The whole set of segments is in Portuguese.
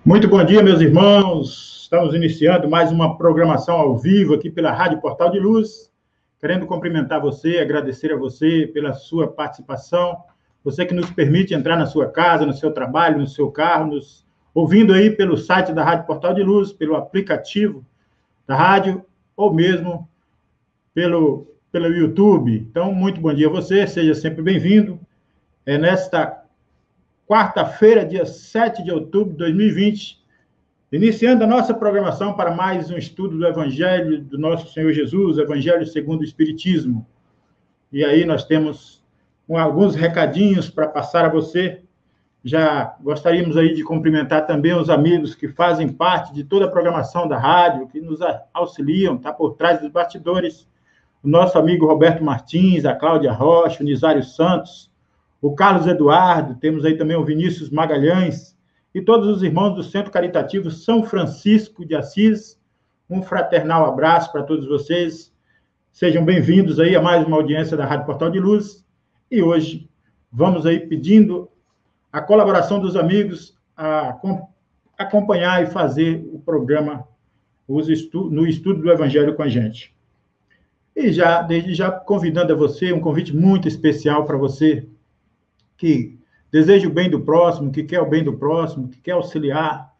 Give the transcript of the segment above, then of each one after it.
Muito bom dia, meus irmãos. Estamos iniciando mais uma programação ao vivo aqui pela Rádio Portal de Luz. Querendo cumprimentar você, agradecer a você pela sua participação. Você que nos permite entrar na sua casa, no seu trabalho, no seu carro, nos ouvindo aí pelo site da Rádio Portal de Luz, pelo aplicativo da rádio ou mesmo pelo YouTube. Então, muito bom dia a você, seja sempre bem-vindo. Nesta quarta-feira, dia 7 de outubro de 2020, iniciando a nossa programação para mais um estudo do Evangelho do nosso Senhor Jesus, Evangelho segundo o Espiritismo. E aí nós temos alguns recadinhos para passar a você. Já gostaríamos aí de cumprimentar também os amigos que fazem parte de toda a programação da rádio, que nos auxiliam, está por trás dos bastidores. O nosso amigo Roberto Martins, a Cláudia Rocha, o Nisário Santos, o Carlos Eduardo, temos aí também o Vinícius Magalhães, e todos os irmãos do Centro Caritativo São Francisco de Assis. Um fraternal abraço para todos vocês. Sejam bem-vindos aí a mais uma audiência da Rádio Portal de Luz. E hoje vamos aí pedindo a colaboração dos amigos a acompanhar e fazer o programa no estudo do Evangelho com a gente. E desde já convidando a você, um convite muito especial para você que deseja o bem do próximo, que quer o bem do próximo, que quer auxiliar,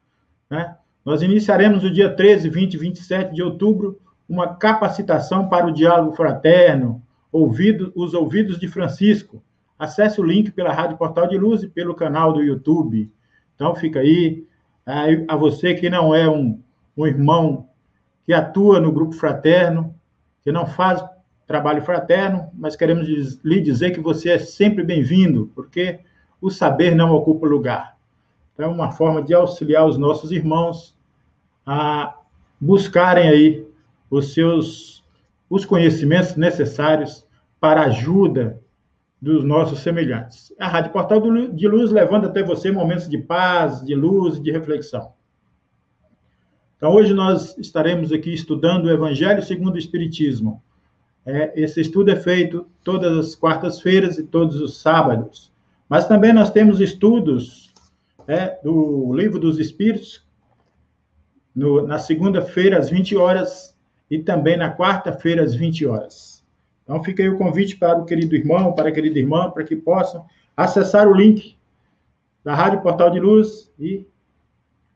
né? Nós iniciaremos no dia 13, 20 e 27 de outubro uma capacitação para o diálogo fraterno, os ouvidos de Francisco. Acesse o link pela Rádio Portal de Luz e pelo canal do YouTube. Então, fica aí, a você que não é um irmão que atua no grupo fraterno, que não faz trabalho fraterno, mas queremos lhe dizer que você é sempre bem-vindo, porque o saber não ocupa lugar. Então, é uma forma de auxiliar os nossos irmãos a buscarem aí os conhecimentos necessários para a ajuda dos nossos semelhantes. A Rádio Portal de Luz levando até você momentos de paz, de luz e de reflexão. Então, hoje nós estaremos aqui estudando o Evangelho segundo o Espiritismo. Esse estudo é feito todas as quartas-feiras e todos os sábados. Mas também nós temos estudos do Livro dos Espíritos, na segunda-feira, às 20 horas, e também na quarta-feira, às 20 horas. Então, fica aí o convite para o querido irmão, para a querida irmã, para que possam acessar o link da Rádio Portal de Luz e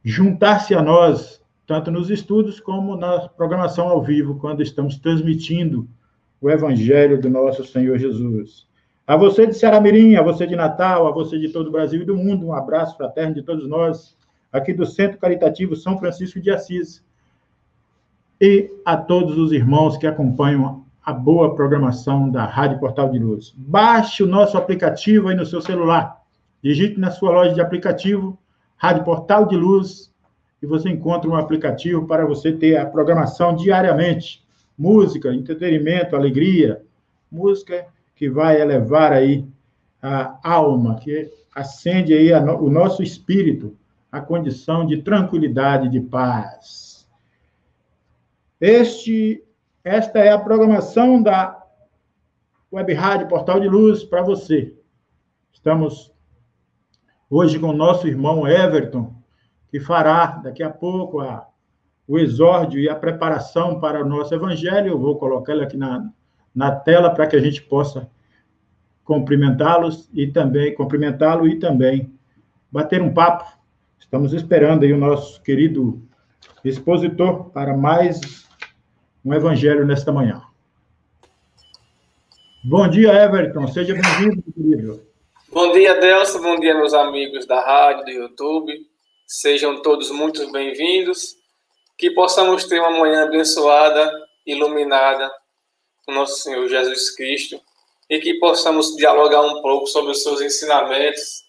juntar-se a nós, tanto nos estudos como na programação ao vivo, quando estamos transmitindo o Evangelho do nosso Senhor Jesus. A você de Ceará-Mirim, a você de Natal, a você de todo o Brasil e do mundo, um abraço fraterno de todos nós, aqui do Centro Caritativo São Francisco de Assis, e a todos os irmãos que acompanham a boa programação da Rádio Portal de Luz. Baixe o nosso aplicativo aí no seu celular, digite na sua loja de aplicativo, Rádio Portal de Luz, e você encontra um aplicativo para você ter a programação diariamente. Música, entretenimento, alegria, música que vai elevar aí a alma, que acende aí o nosso espírito, a condição de tranquilidade, de paz. Esta é a programação da Web Rádio Portal de Luz para você. Estamos hoje com o nosso irmão Everton, que fará daqui a pouco o exórdio e a preparação para o nosso evangelho. Eu vou colocar ele aqui na tela para que a gente possa cumprimentá-lo e também bater um papo. Estamos esperando aí o nosso querido expositor para mais um evangelho nesta manhã. Bom dia, Everton. Seja bem-vindo, querido. Bom dia, Delcio. Bom dia, meus amigos da rádio, do YouTube. Sejam todos muito bem-vindos. Que possamos ter uma manhã abençoada, iluminada com nosso Senhor Jesus Cristo, e que possamos dialogar um pouco sobre os seus ensinamentos,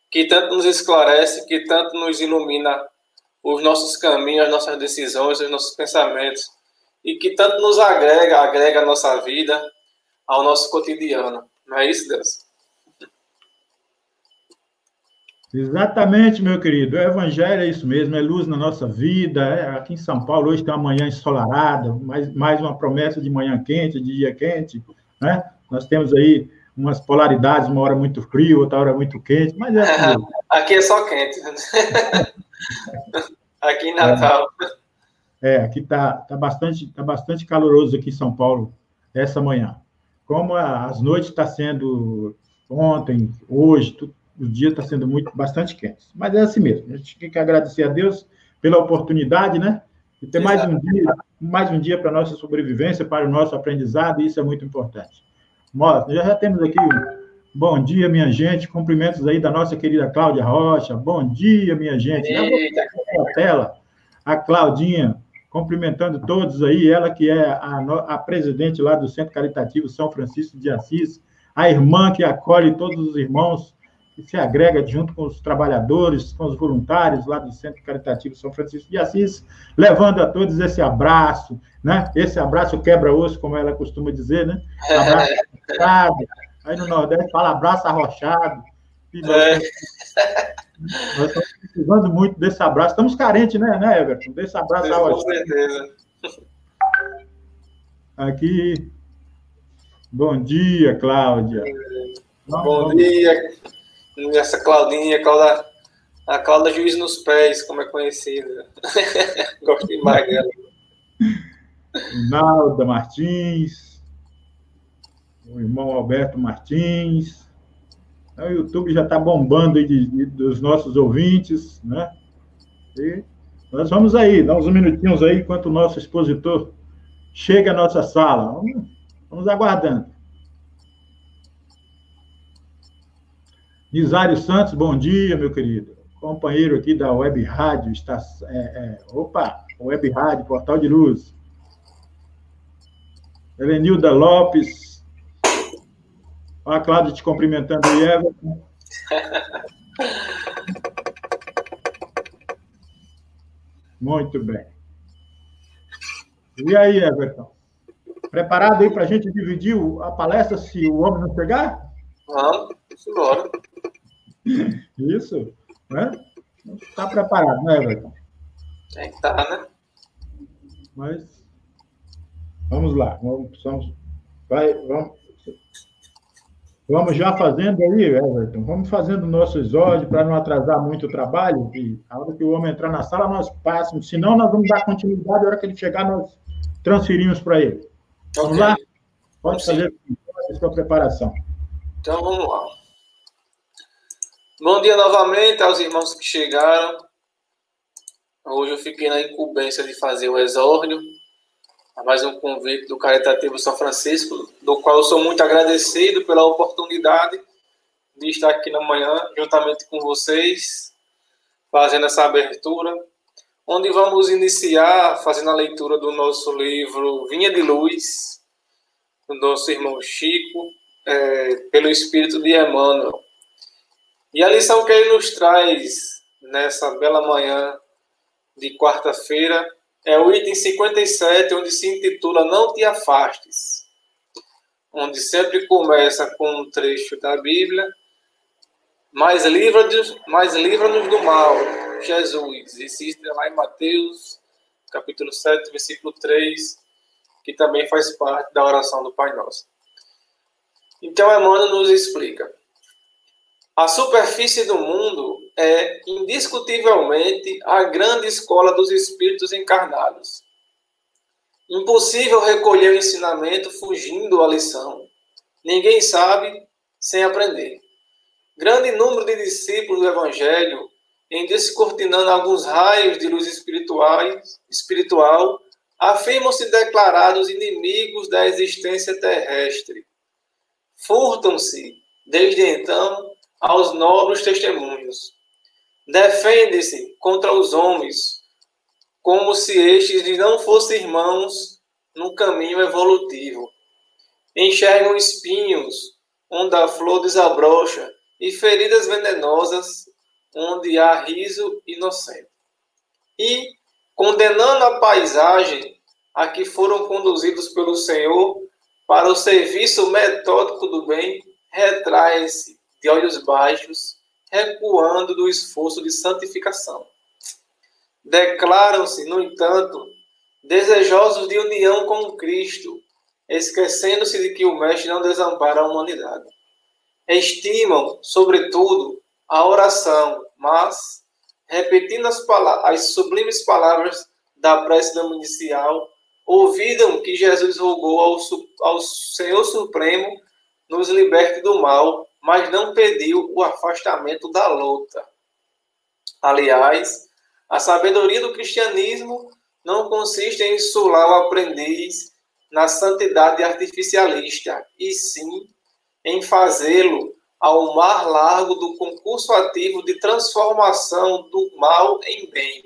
que tanto nos esclarece, que tanto nos ilumina os nossos caminhos, as nossas decisões, os nossos pensamentos, e que tanto nos agrega a nossa vida, ao nosso cotidiano. Não é isso, Deus? Exatamente, meu querido. O Evangelho é isso mesmo, é luz na nossa vida. Aqui em São Paulo, hoje tem uma manhã ensolarada, mais uma promessa de manhã quente, de dia quente, né? Nós temos aí umas polaridades, uma hora muito frio, outra hora muito quente, mas é assim mesmo. Aqui é só quente. Aqui em Natal. Aqui tá bastante caloroso aqui em São Paulo essa manhã. Como as noites está sendo ontem, hoje, o dia está sendo bastante quente. Mas é assim mesmo. A gente tem que agradecer a Deus pela oportunidade, né? E ter mais um dia para a nossa sobrevivência, para o nosso aprendizado, e isso é muito importante. Já temos aqui bom dia, minha gente. Cumprimentos aí da nossa querida Cláudia Rocha. Bom dia, minha gente. Na tela, a Claudinha, cumprimentando todos aí, ela que é a presidente lá do Centro Caritativo São Francisco de Assis, a irmã que acolhe todos os irmãos, que se agrega junto com os trabalhadores, com os voluntários lá do Centro Caritativo São Francisco de Assis, levando a todos esse abraço, né? Esse abraço quebra-osso, como ela costuma dizer, né? Abraço arrochado. Aí no Nordeste fala abraço arrochado. E nós estamos precisando muito desse abraço. Estamos carentes, né, Everton? Desse abraço arrochado. Com certeza. Aqui. Bom dia, Cláudia. Bom dia. Essa Claudinha, a Cláudia Juiz nos Pés, como é conhecida. Gosto demais dela. Nalda Martins, o irmão Alberto Martins. O YouTube já está bombando aí dos nossos ouvintes, né? E nós vamos aí, dá uns minutinhos aí, enquanto o nosso expositor chega à nossa sala. Vamos aguardando. Nisário Santos, bom dia, meu querido. Companheiro aqui da Web Rádio, Web Rádio, Portal de Luz. Helenilda Lopes. Olha a Cláudia te cumprimentando aí, Everton. Muito bem. E aí, Everton? Preparado aí para a gente dividir a palestra se o homem não chegar? Vamos embora. Isso, né? Está preparado, né, Everton? Tem que estar, né? Mas vamos lá, vamos já fazendo aí, Everton. Vamos fazendo o nosso exórdio para não atrasar muito o trabalho. E a hora que o homem entrar na sala, nós passamos. Senão, nós vamos dar continuidade. A hora que ele chegar, nós transferimos para ele. Vamos lá? Pode fazer a sua preparação. Então, vamos lá. Bom dia novamente aos irmãos que chegaram. Hoje eu fiquei na incumbência de fazer o exórdio, a mais um convite do Caritativo São Francisco, do qual eu sou muito agradecido pela oportunidade de estar aqui na manhã, juntamente com vocês, fazendo essa abertura, onde vamos iniciar fazendo a leitura do nosso livro Vinha de Luz, do nosso irmão Chico, pelo Espírito de Emmanuel. E a lição que ele nos traz nessa bela manhã de quarta-feira é o item 57, onde se intitula Não te afastes, onde sempre começa com um trecho da Bíblia, mas livra-nos do mal, Jesus. Existe lá em Mateus, capítulo 7, versículo 3, que também faz parte da oração do Pai Nosso. Então, Emmanuel nos explica. A superfície do mundo é, indiscutivelmente, a grande escola dos espíritos encarnados. Impossível recolher o ensinamento fugindo à lição. Ninguém sabe sem aprender. Grande número de discípulos do Evangelho, em descortinando alguns raios de luz espiritual, afirmam-se declarados inimigos da existência terrestre. Furtam-se, desde então, aos nobres testemunhos. Defendem-se contra os homens, como se estes lhes não fossem irmãos no caminho evolutivo. Enxergam espinhos, onde a flor desabrocha, e feridas venenosas, onde há riso inocente. E, condenando a paisagem a que foram conduzidos pelo Senhor para o serviço metódico do bem, retraem-se de olhos baixos, recuando do esforço de santificação. Declaram-se, no entanto, desejosos de união com Cristo, esquecendo-se de que o Mestre não desampara a humanidade. estimam, sobretudo, a oração, mas, repetindo as sublimes palavras da prece dominical, ouviram que Jesus rogou ao Senhor Supremo nos liberte do mal, mas não pediu o afastamento da luta. Aliás, a sabedoria do cristianismo não consiste em insular o aprendiz na santidade artificialista, e sim em fazê-lo ao mar largo do concurso ativo de transformação do mal em bem,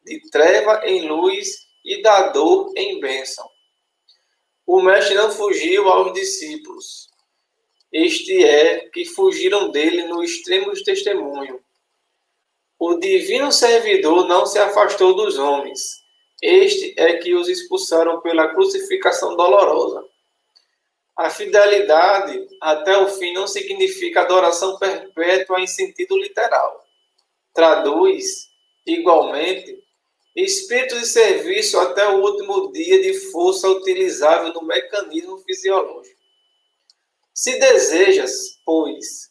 de treva em luz e da dor em bênção. O mestre não fugiu aos discípulos. Este é que fugiram dele no extremo do testemunho. O divino servidor não se afastou dos homens. Este é que os expulsaram pela crucificação dolorosa. A fidelidade até o fim não significa adoração perpétua em sentido literal. Traduz, igualmente, espírito de serviço até o último dia de força utilizável no mecanismo fisiológico. Se desejas, pois,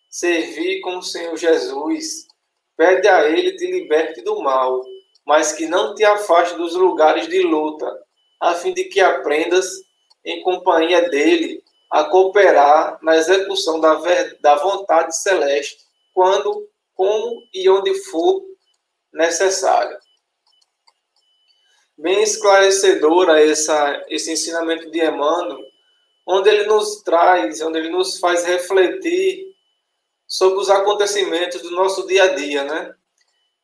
servir com o Senhor Jesus, pede a Ele te liberte do mal, mas que não te afaste dos lugares de luta, a fim de que aprendas, em companhia dele, a cooperar na execução da vontade celeste, quando, como e onde for necessário. Bem esclarecedora esse ensinamento de Emmanuel, onde ele nos traz, onde ele nos faz refletir sobre os acontecimentos do nosso dia a dia, né?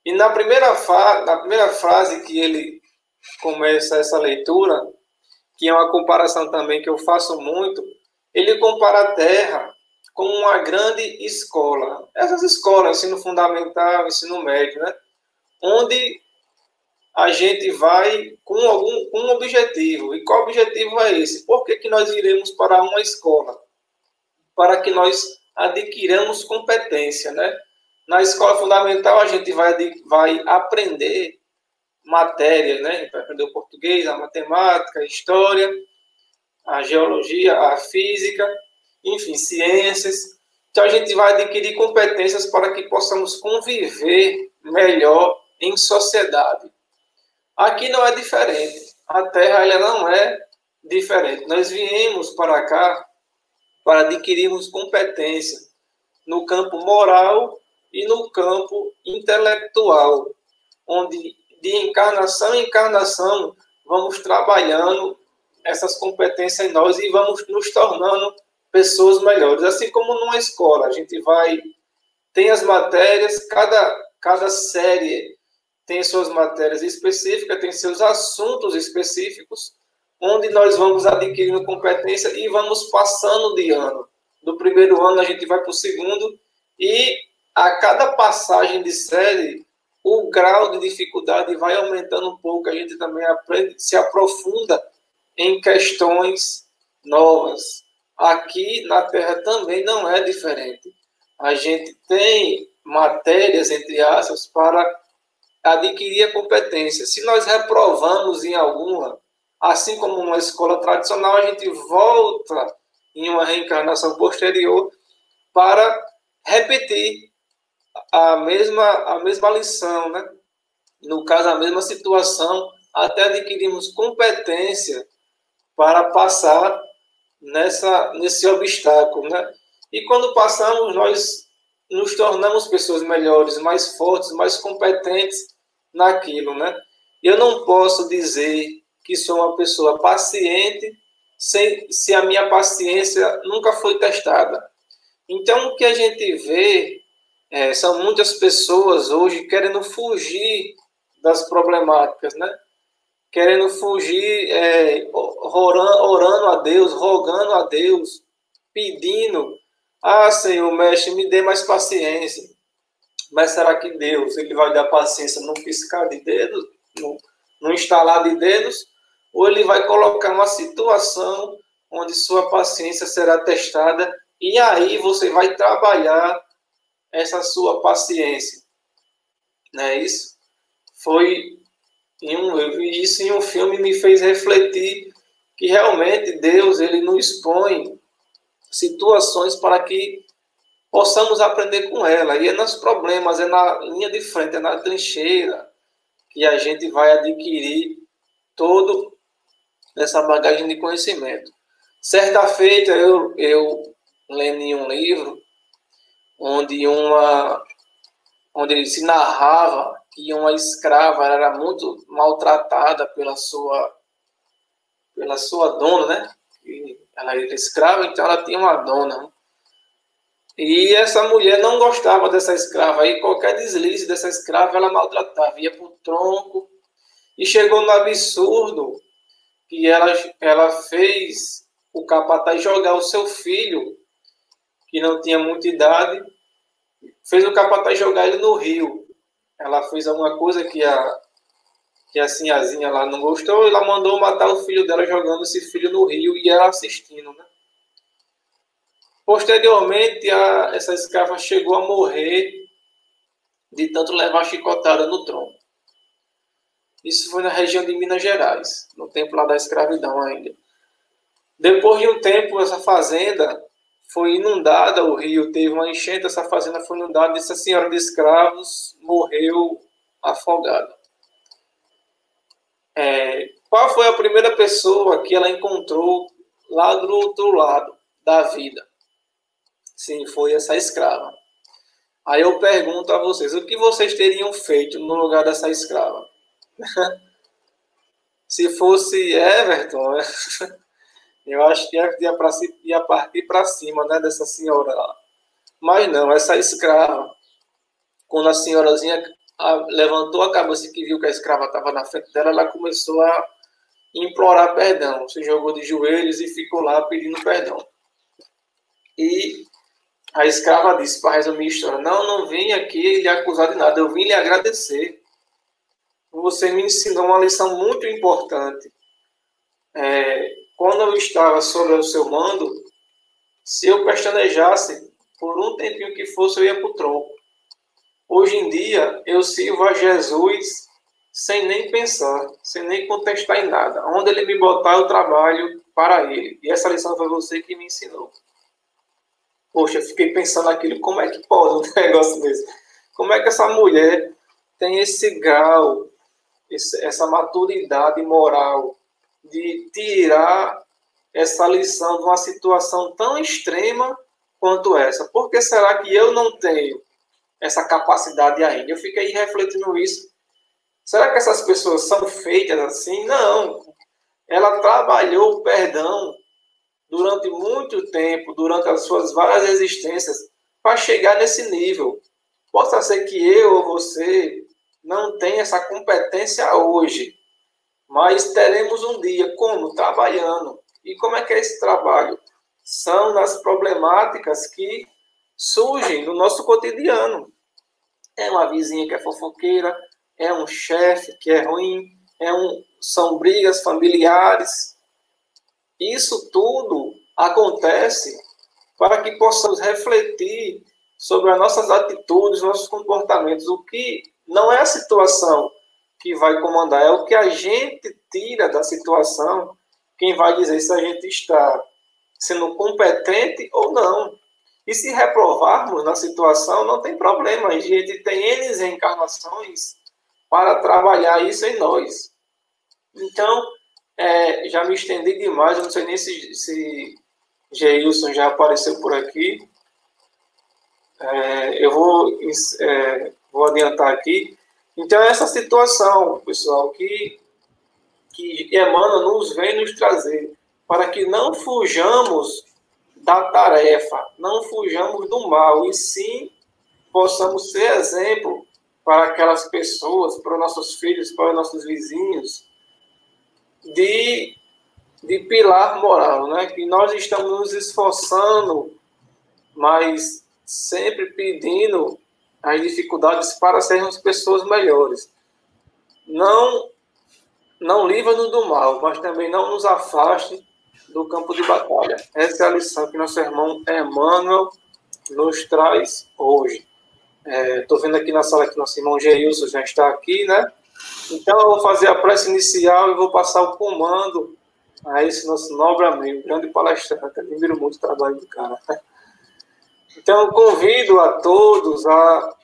E na primeira frase que ele começa essa leitura, que é uma comparação também que eu faço muito, ele compara a Terra com uma grande escola. Essas escolas, ensino fundamental, ensino médio, né? Onde a gente vai com um objetivo. E qual objetivo é esse? Por que nós iremos para uma escola? Para que nós adquiramos competência, né? Na escola fundamental, a gente vai aprender matérias, né? A gente vai aprender o português, a matemática, a história, a geologia, a física, enfim, ciências. Então, a gente vai adquirir competências para que possamos conviver melhor em sociedade. Aqui não é diferente. A Terra ela não é diferente. Nós viemos para cá para adquirirmos competência no campo moral e no campo intelectual, onde de encarnação em encarnação vamos trabalhando essas competências em nós e vamos nos tornando pessoas melhores. Assim como numa escola, a gente tem as matérias, cada série tem suas matérias específicas, tem seus assuntos específicos, onde nós vamos adquirindo competência e vamos passando de ano. Do primeiro ano a gente vai para o segundo e a cada passagem de série o grau de dificuldade vai aumentando um pouco. A gente também aprende, se aprofunda em questões novas. Aqui na Terra também não é diferente. A gente tem matérias, entre aspas, para adquirir a competência. Se nós reprovamos em alguma, assim como numa escola tradicional, a gente volta em uma reencarnação posterior para repetir a mesma lição, né? No caso, a mesma situação, até adquirirmos competência para passar nesse obstáculo, né? E quando passamos, nós nos tornamos pessoas melhores, mais fortes, mais competentes naquilo, né? Eu não posso dizer que sou uma pessoa paciente se a minha paciência nunca foi testada. Então, o que a gente vê são muitas pessoas hoje querendo fugir das problemáticas, né? Querendo fugir, orando a Deus, rogando a Deus, pedindo: ah, Senhor, mestre, me dê mais paciência. Mas será que Deus ele vai dar paciência num piscar de dedos, num estalar de dedos? Ou ele vai colocar uma situação onde sua paciência será testada e aí você vai trabalhar essa sua paciência? Não é isso? Isso em um filme me fez refletir que realmente Deus ele nos expõe situações para que possamos aprender com ela. E é nos problemas, é na linha de frente, é na trincheira que a gente vai adquirir toda essa bagagem de conhecimento. Certa feita, eu lendo em um livro onde se narrava que uma escrava era muito maltratada pela sua dona, né? Ela era escrava, então ela tinha uma dona. E essa mulher não gostava dessa escrava. Aí qualquer deslize dessa escrava, ela maltratava. Ia pro tronco. E chegou no absurdo que ela fez o capataz jogar o seu filho, que não tinha muita idade, fez o capataz jogar ele no rio. Ela fez alguma coisa que a sinhazinha lá não gostou, e ela mandou matar o filho dela jogando esse filho no rio e ela assistindo, né? Posteriormente, essa escrava chegou a morrer de tanto levar chicotada no tronco. Isso foi na região de Minas Gerais, no tempo lá da escravidão ainda. Depois de um tempo, essa fazenda foi inundada, o rio teve uma enchente, essa fazenda foi inundada e essa senhora de escravos morreu afogada. Qual foi a primeira pessoa que ela encontrou lá do outro lado da vida? Sim, foi essa escrava. Aí eu pergunto a vocês, o que vocês teriam feito no lugar dessa escrava? Se fosse Everton, eu acho que ia partir para cima, né, dessa senhora lá. Mas não, essa escrava, quando a senhorazinha levantou a cabeça e viu que a escrava estava na frente dela, ela começou a implorar perdão. Se jogou de joelhos e ficou lá pedindo perdão. E a escrava disse, para resumir a história, não vim aqui lhe acusar de nada, eu vim lhe agradecer. Você me ensinou uma lição muito importante. Quando eu estava sob o seu mando, se eu pestanejasse, por um tempinho que fosse, eu ia para o tronco. Hoje em dia, eu sirvo a Jesus sem nem pensar, sem nem contestar em nada. Onde ele me botar, eu trabalho para ele. E essa lição foi você que me ensinou. Poxa, eu fiquei pensando naquilo, como é que pode um negócio desse? Como é que essa mulher tem esse grau, essa maturidade moral de tirar essa lição de uma situação tão extrema quanto essa? Por que será que eu não tenho essa capacidade ainda? Eu fiquei refletindo isso. Será que essas pessoas são feitas assim? Não. Ela trabalhou o perdão durante muito tempo, durante as suas várias existências, para chegar nesse nível. Possa ser que eu ou você não tenha essa competência hoje, mas teremos um dia. Como? Trabalhando. E como é que é esse trabalho? São nas problemáticas que surgem no nosso cotidiano. É uma vizinha que é fofoqueira, é um chefe que é ruim, são brigas familiares. Isso tudo acontece para que possamos refletir sobre as nossas atitudes, nossos comportamentos. O que não é a situação que vai comandar, é o que a gente tira da situação, quem vai dizer se a gente está sendo competente ou não. E se reprovarmos na situação, não tem problema. A gente tem N reencarnações para trabalhar isso em nós. Então, já me estendi demais, eu não sei nem se Geilson já apareceu por aqui. Eu vou adiantar aqui. Então, essa situação, pessoal, que Emmanuel nos vem nos trazer, para que não fujamos da tarefa, não fujamos do mal, e sim possamos ser exemplo para aquelas pessoas, para os nossos filhos, para os nossos vizinhos, de pilar moral, né? Que nós estamos nos esforçando, mas sempre pedindo as dificuldades para sermos pessoas melhores. Não livra-nos do mal, mas também não nos afaste do campo de batalha. Essa é a lição que nosso irmão Emmanuel nos traz hoje. Estou vendo aqui na sala que nosso irmão Geilson já está aqui, né? Então, eu vou fazer a prece inicial e vou passar o comando a esse nosso nobre amigo, grande palestrante. Admiro muito o trabalho do cara. Então, convido a todos a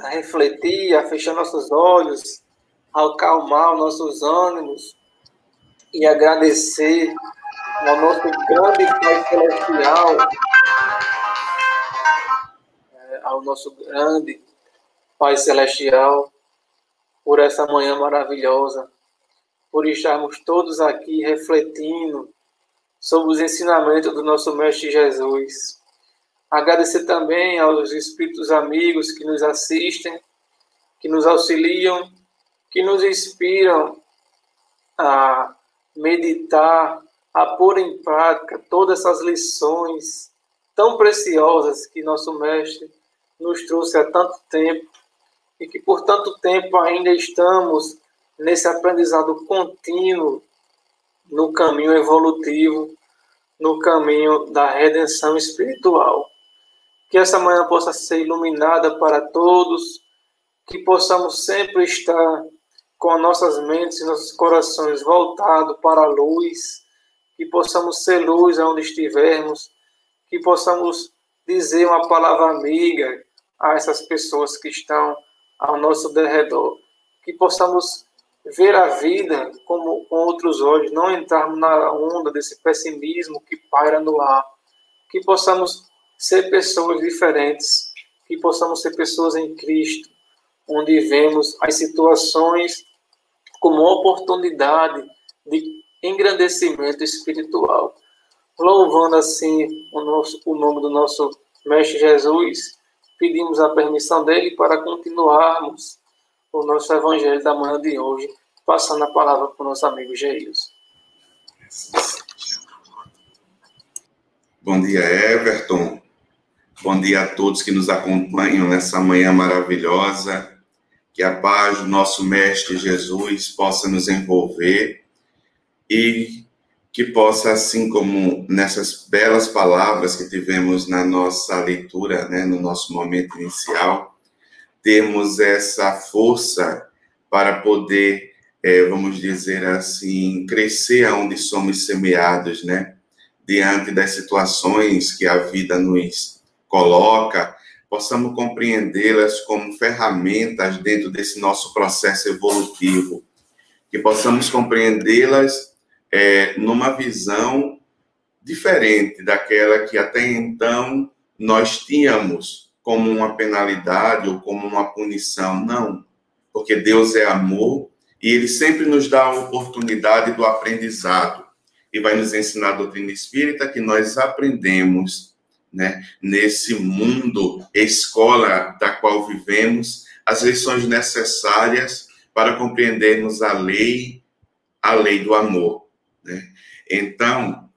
refletir, a fechar nossos olhos, a acalmar os nossos ânimos e agradecer ao nosso grande Pai Celestial, ao nosso grande Pai Celestial, por essa manhã maravilhosa, por estarmos todos aqui refletindo sobre os ensinamentos do nosso Mestre Jesus. Agradecer também aos espíritos amigos que nos assistem, que nos auxiliam, que nos inspiram a meditar, a pôr em prática todas essas lições tão preciosas que nosso Mestre nos trouxe há tanto tempo e que por tanto tempo ainda estamos nesse aprendizado contínuo no caminho evolutivo, no caminho da redenção espiritual. Que essa manhã possa ser iluminada para todos, que possamos sempre estar com nossas mentes e nossos corações voltados para a luz, que possamos ser luz onde estivermos, que possamos dizer uma palavra amiga a essas pessoas que estão ao nosso derredor, que possamos ver a vida com outros olhos, não entrarmos na onda desse pessimismo que paira no ar, que possamos ser pessoas diferentes, que possamos ser pessoas em Cristo, onde vemos as situações como oportunidade de engrandecimento espiritual. Louvando assim o nome do nosso Mestre Jesus, pedimos a permissão dele para continuarmos o nosso Evangelho da manhã de hoje, passando a palavra para o nosso amigo Geilson. Bom dia, Everton. Bom dia a todos que nos acompanham nessa manhã maravilhosa. Que a paz do nosso Mestre Jesus possa nos envolver e que possa, assim como nessas belas palavras que tivemos na nossa leitura, né, no nosso momento inicial, termos essa força para poder, vamos dizer assim, crescer aonde somos semeados, né, diante das situações que a vida nos coloca, possamos compreendê-las como ferramentas dentro desse nosso processo evolutivo, que possamos compreendê-las numa visão diferente daquela que até então nós tínhamos como uma penalidade ou como uma punição. Não, porque Deus é amor e Ele sempre nos dá a oportunidade do aprendizado e vai nos ensinar a doutrina espírita que nós aprendemos, né, nesse mundo, escola da qual vivemos, as lições necessárias para compreendermos a lei do amor, né? Então,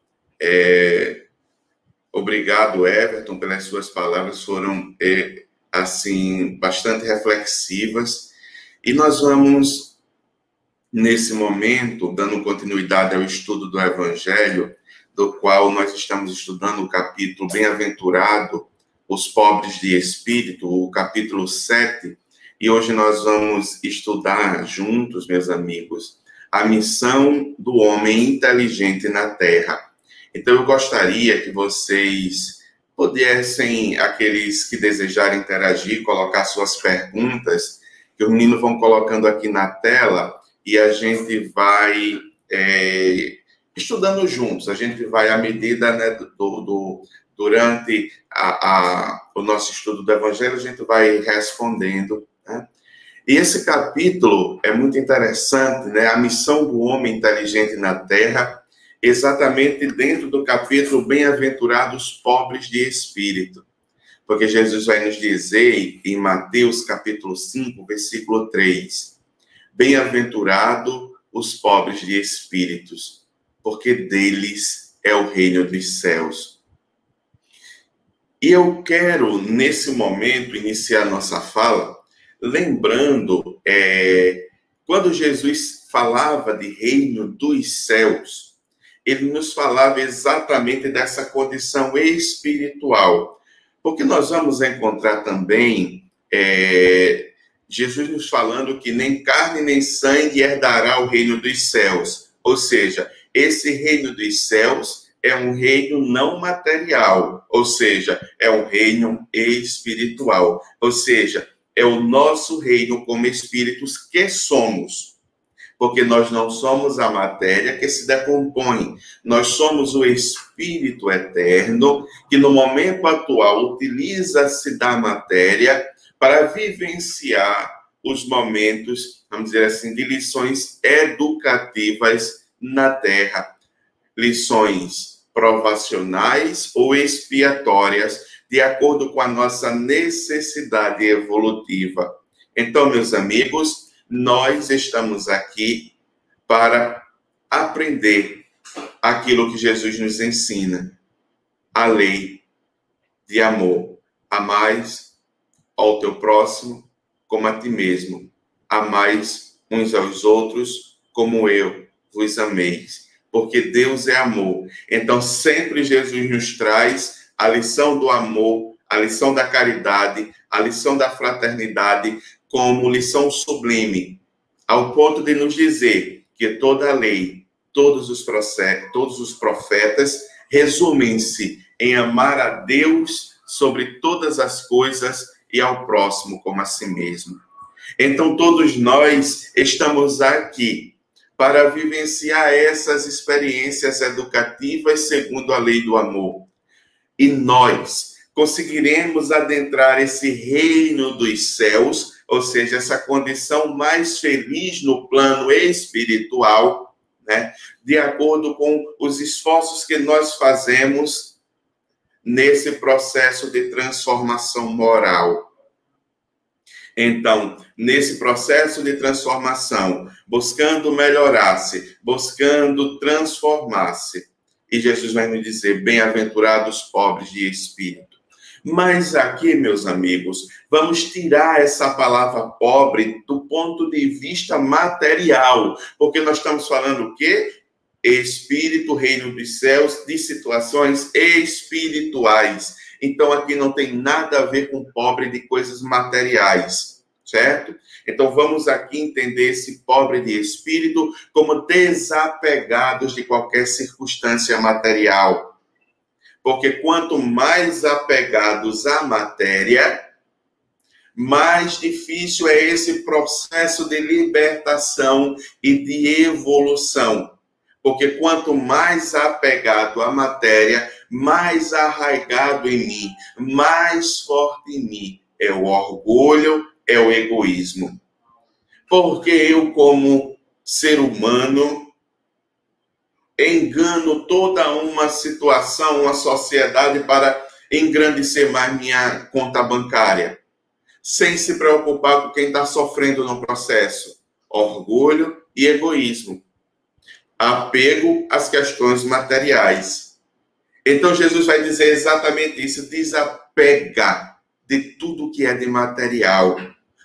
obrigado, Everton, pelas suas palavras, foram, assim, bastante reflexivas, e nós vamos, nesse momento, dando continuidade ao estudo do Evangelho, do qual nós estamos estudando o capítulo Bem-aventurado, os pobres de espírito, o capítulo 7, e hoje nós vamos estudar juntos, meus amigos, a missão do homem inteligente na Terra. Então, eu gostaria que vocês pudessem, aqueles que desejarem interagir, colocar suas perguntas, que os meninos vão colocando aqui na tela, e a gente vai estudando juntos, a gente vai, à medida, né, durante o nosso estudo do Evangelho, a gente vai respondendo, né? E esse capítulo é muito interessante, né? A missão do homem inteligente na Terra, exatamente dentro do capítulo Bem-aventurados pobres de espírito. Porque Jesus vai nos dizer, em Mateus capítulo 5, versículo 3, Bem-aventurado os pobres de espíritos, porque deles é o reino dos céus. E eu quero, nesse momento, iniciar nossa fala, lembrando, quando Jesus falava de reino dos céus, ele nos falava exatamente dessa condição espiritual. Porque nós vamos encontrar também Jesus nos falando que nem carne nem sangue herdará o reino dos céus. Ou seja, esse reino dos céus é um reino não material, ou seja, é um reino espiritual, ou seja, é o nosso reino como espíritos que somos. Porque nós não somos a matéria que se decompõe. Nós somos o Espírito eterno que, no momento atual, utiliza-se da matéria para vivenciar os momentos, vamos dizer assim, de lições educativas na Terra. Lições provacionais ou expiatórias, de acordo com a nossa necessidade evolutiva. Então, meus amigos, nós estamos aqui para aprender aquilo que Jesus nos ensina, a lei de amor. Amais ao teu próximo como a ti mesmo. Amais uns aos outros como eu vos amei. Porque Deus é amor. Então, sempre Jesus nos traz a lição do amor, a lição da caridade, a lição da fraternidade, como lição sublime, ao ponto de nos dizer que toda a lei, todos os profetas resumem-se em amar a Deus sobre todas as coisas e ao próximo como a si mesmo. Então, todos nós estamos aqui para vivenciar essas experiências educativas segundo a lei do amor. E nós conseguiremos adentrar esse reino dos céus, ou seja, essa condição mais feliz no plano espiritual, né? De acordo com os esforços que nós fazemos nesse processo de transformação moral. Então, nesse processo de transformação, buscando melhorar-se, buscando transformar-se, e Jesus vai nos dizer, bem-aventurados pobres de espírito. Mas aqui, meus amigos, vamos tirar essa palavra pobre do ponto de vista material, porque nós estamos falando o quê? Espírito, reino dos céus, de situações espirituais. Então, aqui não tem nada a ver com pobre de coisas materiais, certo? Então, vamos aqui entender esse pobre de espírito como desapegados de qualquer circunstância material. Porque quanto mais apegados à matéria, mais difícil é esse processo de libertação e de evolução. Porque quanto mais apegado à matéria, mais arraigado em mim, mais forte em mim é o orgulho, é o egoísmo. Porque eu, como ser humano, engano toda uma situação, uma sociedade para engrandecer mais minha conta bancária, sem se preocupar com quem está sofrendo no processo. Orgulho e egoísmo. Apego às questões materiais. Então, Jesus vai dizer exatamente isso, desapega de tudo que é de material.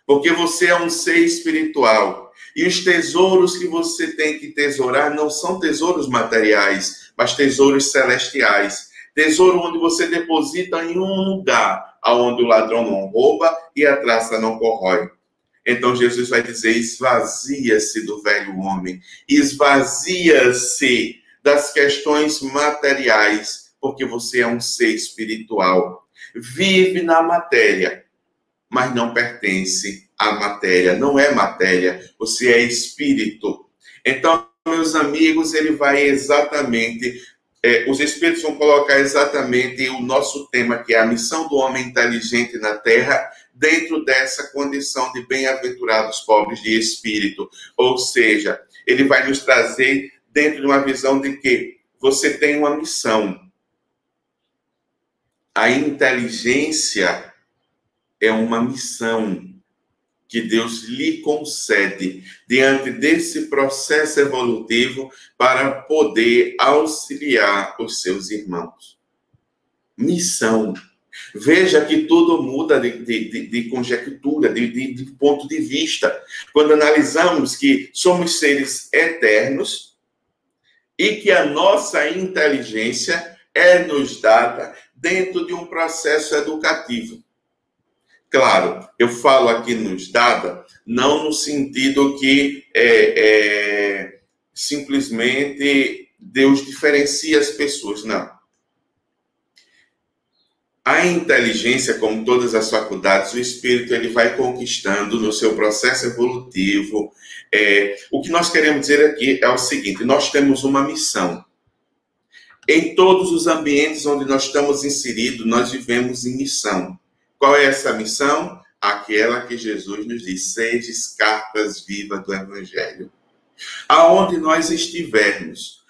Porque você é um ser espiritual. E os tesouros que você tem que tesourar não são tesouros materiais, mas tesouros celestiais. Tesouro onde você deposita em um lugar, onde o ladrão não rouba e a traça não corrói. Então, Jesus vai dizer, esvazia-se do velho homem, esvazia-se das questões materiais, porque você é um ser espiritual. Vive na matéria, mas não pertence à matéria, não é matéria, você é espírito. Então, meus amigos, ele vai exatamente, os espíritos vão colocar exatamente o nosso tema, que é a missão do homem inteligente na Terra, dentro dessa condição de bem-aventurados pobres de espírito. Ou seja, ele vai nos trazer dentro de uma visão de que você tem uma missão. A inteligência é uma missão que Deus lhe concede diante desse processo evolutivo para poder auxiliar os seus irmãos. Missão. Veja que tudo muda de conjectura, de ponto de vista. Quando analisamos que somos seres eternos e que a nossa inteligência é nos dada dentro de um processo educativo. Claro, eu falo aqui nos dada, não no sentido que simplesmente Deus diferencia as pessoas. Não. A inteligência, como todas as faculdades, o espírito ele vai conquistando no seu processo evolutivo. O que nós queremos dizer aqui é o seguinte: nós temos uma missão. Em todos os ambientes onde nós estamos inseridos, nós vivemos em missão. Qual é essa missão? Aquela que Jesus nos diz: sedes cartas vivas do Evangelho. Aonde nós estivermos,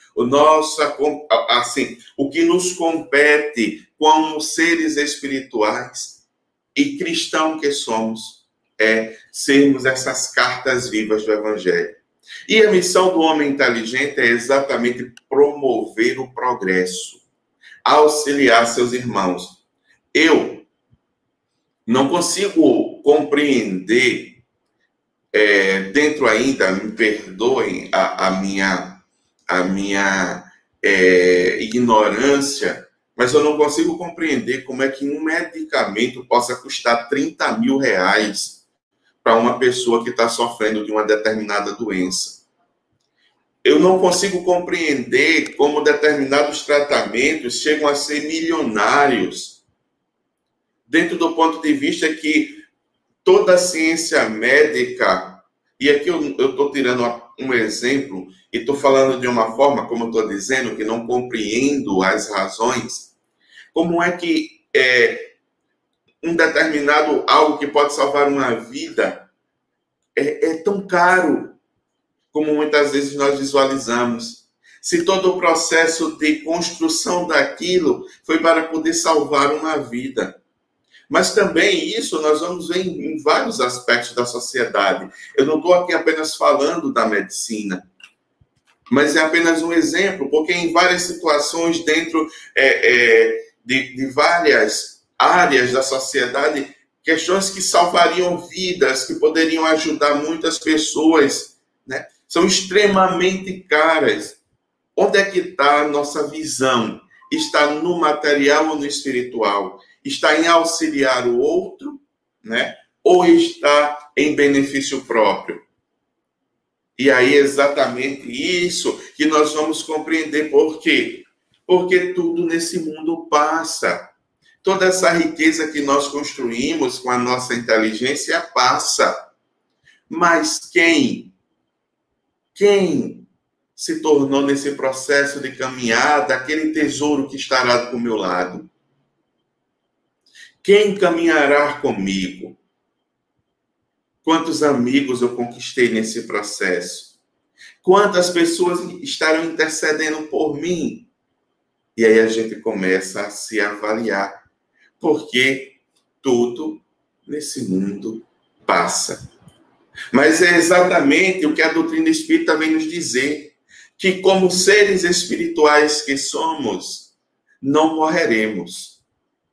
o que nos compete como seres espirituais e cristãos que somos é sermos essas cartas vivas do Evangelho. E a missão do homem inteligente é exatamente promover o progresso, auxiliar seus irmãos. Eu não consigo compreender, dentro ainda, me perdoem a minha ignorância, mas eu não consigo compreender como é que um medicamento possa custar 30 mil reais para uma pessoa que está sofrendo de uma determinada doença. Eu não consigo compreender como determinados tratamentos chegam a ser milionários, dentro do ponto de vista que toda a ciência médica, e aqui eu estou tirando um exemplo, e estou falando de uma forma, como eu estou dizendo, que não compreendo as razões. Como é que um determinado algo que pode salvar uma vida é tão caro como muitas vezes nós visualizamos? Se todo o processo de construção daquilo foi para poder salvar uma vida. Mas também isso nós vamos ver em vários aspectos da sociedade. Eu não estou aqui apenas falando da medicina, mas é apenas um exemplo, porque em várias situações dentro de várias áreas da sociedade, questões que salvariam vidas, que poderiam ajudar muitas pessoas, né, são extremamente caras. Onde é que está a nossa visão? Está no material ou no espiritual? Está em auxiliar o outro, né? Ou está em benefício próprio? E aí é exatamente isso que nós vamos compreender. Por quê? Porque tudo nesse mundo passa. Toda essa riqueza que nós construímos com a nossa inteligência passa. Mas quem se tornou nesse processo de caminhada aquele tesouro que estará do meu lado? Quem caminhará comigo? Quantos amigos eu conquistei nesse processo? Quantas pessoas estarão intercedendo por mim? E aí a gente começa a se avaliar, porque tudo nesse mundo passa. Mas é exatamente o que a doutrina espírita vem nos dizer, que como seres espirituais que somos, não morreremos.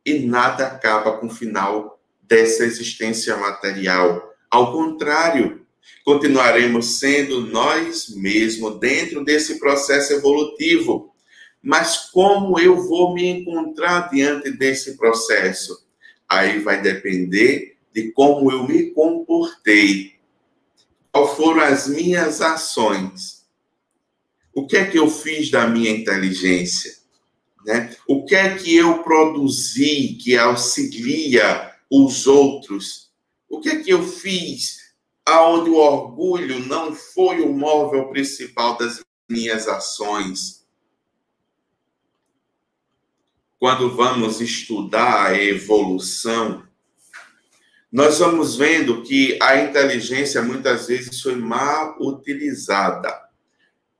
E nada acaba com o final dessa existência material. Ao contrário, continuaremos sendo nós mesmos dentro desse processo evolutivo. Mas como eu vou me encontrar diante desse processo? Aí vai depender de como eu me comportei. Quais foram as minhas ações? O que é que eu fiz da minha inteligência? Né? O que é que eu produzi que auxilia os outros? O que é que eu fiz aonde o orgulho não foi o móvel principal das minhas ações? Quando vamos estudar a evolução, nós vamos vendo que a inteligência muitas vezes foi mal utilizada.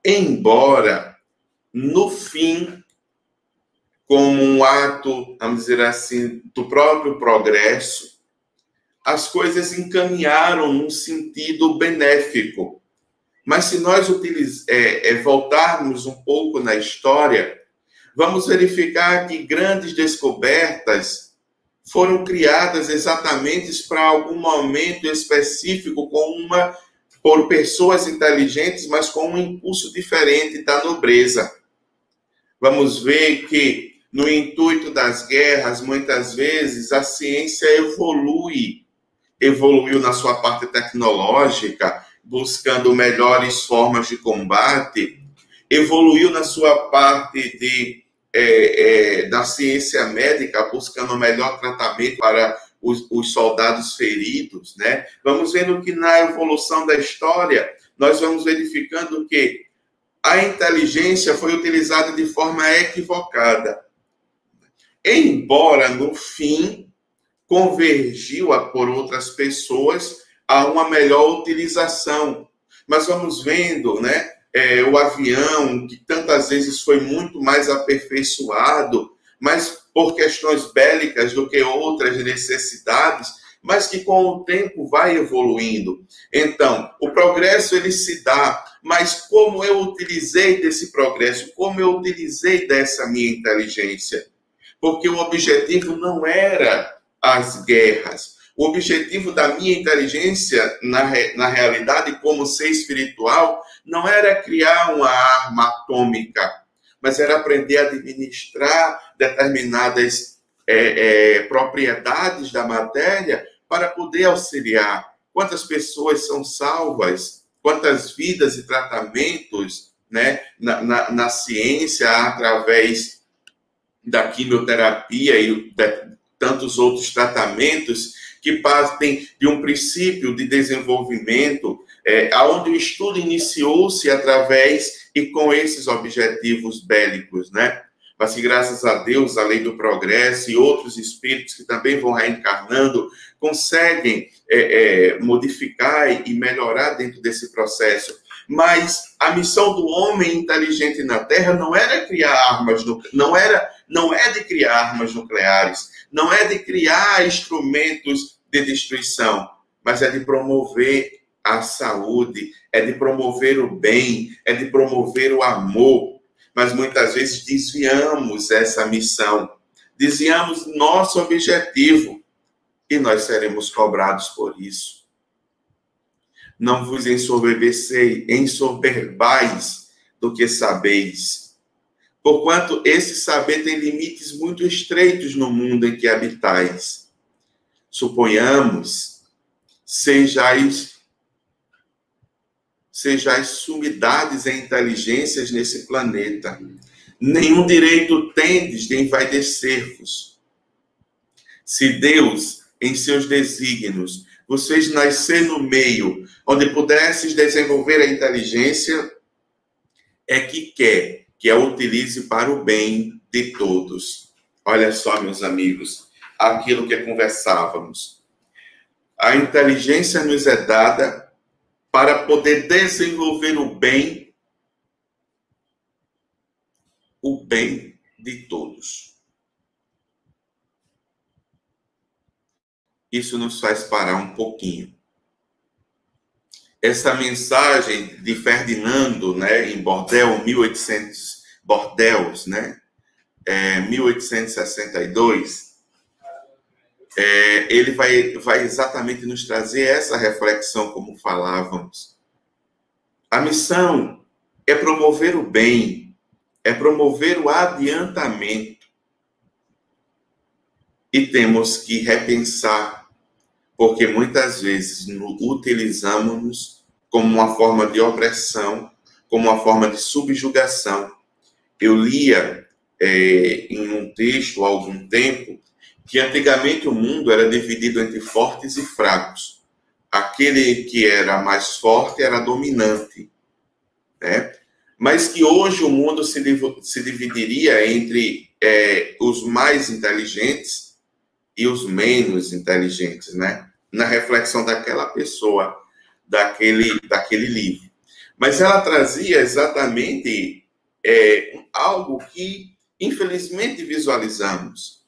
Embora, no fim, como um ato, vamos dizer assim, do próprio progresso, as coisas encaminharam num sentido benéfico. Mas se nós voltarmos um pouco na história, vamos verificar que grandes descobertas foram criadas exatamente para algum momento específico, por pessoas inteligentes, mas com um impulso diferente da nobreza. Vamos ver que, no intuito das guerras, muitas vezes a ciência evoluiu na sua parte tecnológica, buscando melhores formas de combate, evoluiu na sua parte da ciência médica, buscando o melhor tratamento para os soldados feridos, né? Vamos vendo que na evolução da história, nós vamos verificando que a inteligência foi utilizada de forma equivocada. Embora, no fim, convergiu por outras pessoas a uma melhor utilização. Mas vamos vendo, né? O avião, que tantas vezes foi muito mais aperfeiçoado, mas por questões bélicas do que outras necessidades, mas que com o tempo vai evoluindo. Então, o progresso ele se dá, mas como eu utilizei desse progresso, como eu utilizei dessa minha inteligência? Porque o objetivo não era as guerras. O objetivo da minha inteligência, na realidade, como ser espiritual, não era criar uma arma atômica, mas era aprender a administrar determinadas propriedades da matéria para poder auxiliar. Quantas pessoas são salvas, quantas vidas e tratamentos, né, na ciência, através da quimioterapia e tantos outros tratamentos que partem de um princípio de desenvolvimento, onde o estudo iniciou-se através e com esses objetivos bélicos, né? Mas que, graças a Deus, a lei do progresso e outros espíritos que também vão reencarnando, conseguem modificar e melhorar dentro desse processo. Mas a missão do homem inteligente na Terra não era criar armas, não é de criar armas nucleares, não é de criar instrumentos de destruição, mas é de promover a saúde, é de promover o bem, é de promover o amor. Mas muitas vezes desviamos essa missão, desviamos nosso objetivo e nós seremos cobrados por isso. Não vos ensoberbais do que sabeis, porquanto esse saber tem limites muito estreitos no mundo em que habitais. Suponhamos, sejais sumidades e inteligências nesse planeta. Nenhum direito tendes de envaidecer-vos. Se Deus, em seus desígnios, vos fez nascer no meio onde pudesses desenvolver a inteligência, é que quer que a utilize para o bem de todos. Olha só, meus amigos, aquilo que conversávamos. A inteligência nos é dada para poder desenvolver o bem de todos. Isso nos faz parar um pouquinho. Essa mensagem de Ferdinando, né, em Bordeaux, 1862, ele vai exatamente nos trazer essa reflexão, como falávamos. A missão é promover o bem, é promover o adiantamento. E temos que repensar, porque muitas vezes utilizamos-nos como uma forma de opressão, como uma forma de subjugação. Eu lia em um texto há algum tempo que antigamente o mundo era dividido entre fortes e fracos. Aquele que era mais forte era dominante, né? Mas que hoje o mundo se dividiria entre os mais inteligentes e os menos inteligentes, né? Na reflexão daquela pessoa, daquele livro. Mas ela trazia exatamente algo que, infelizmente, visualizamos,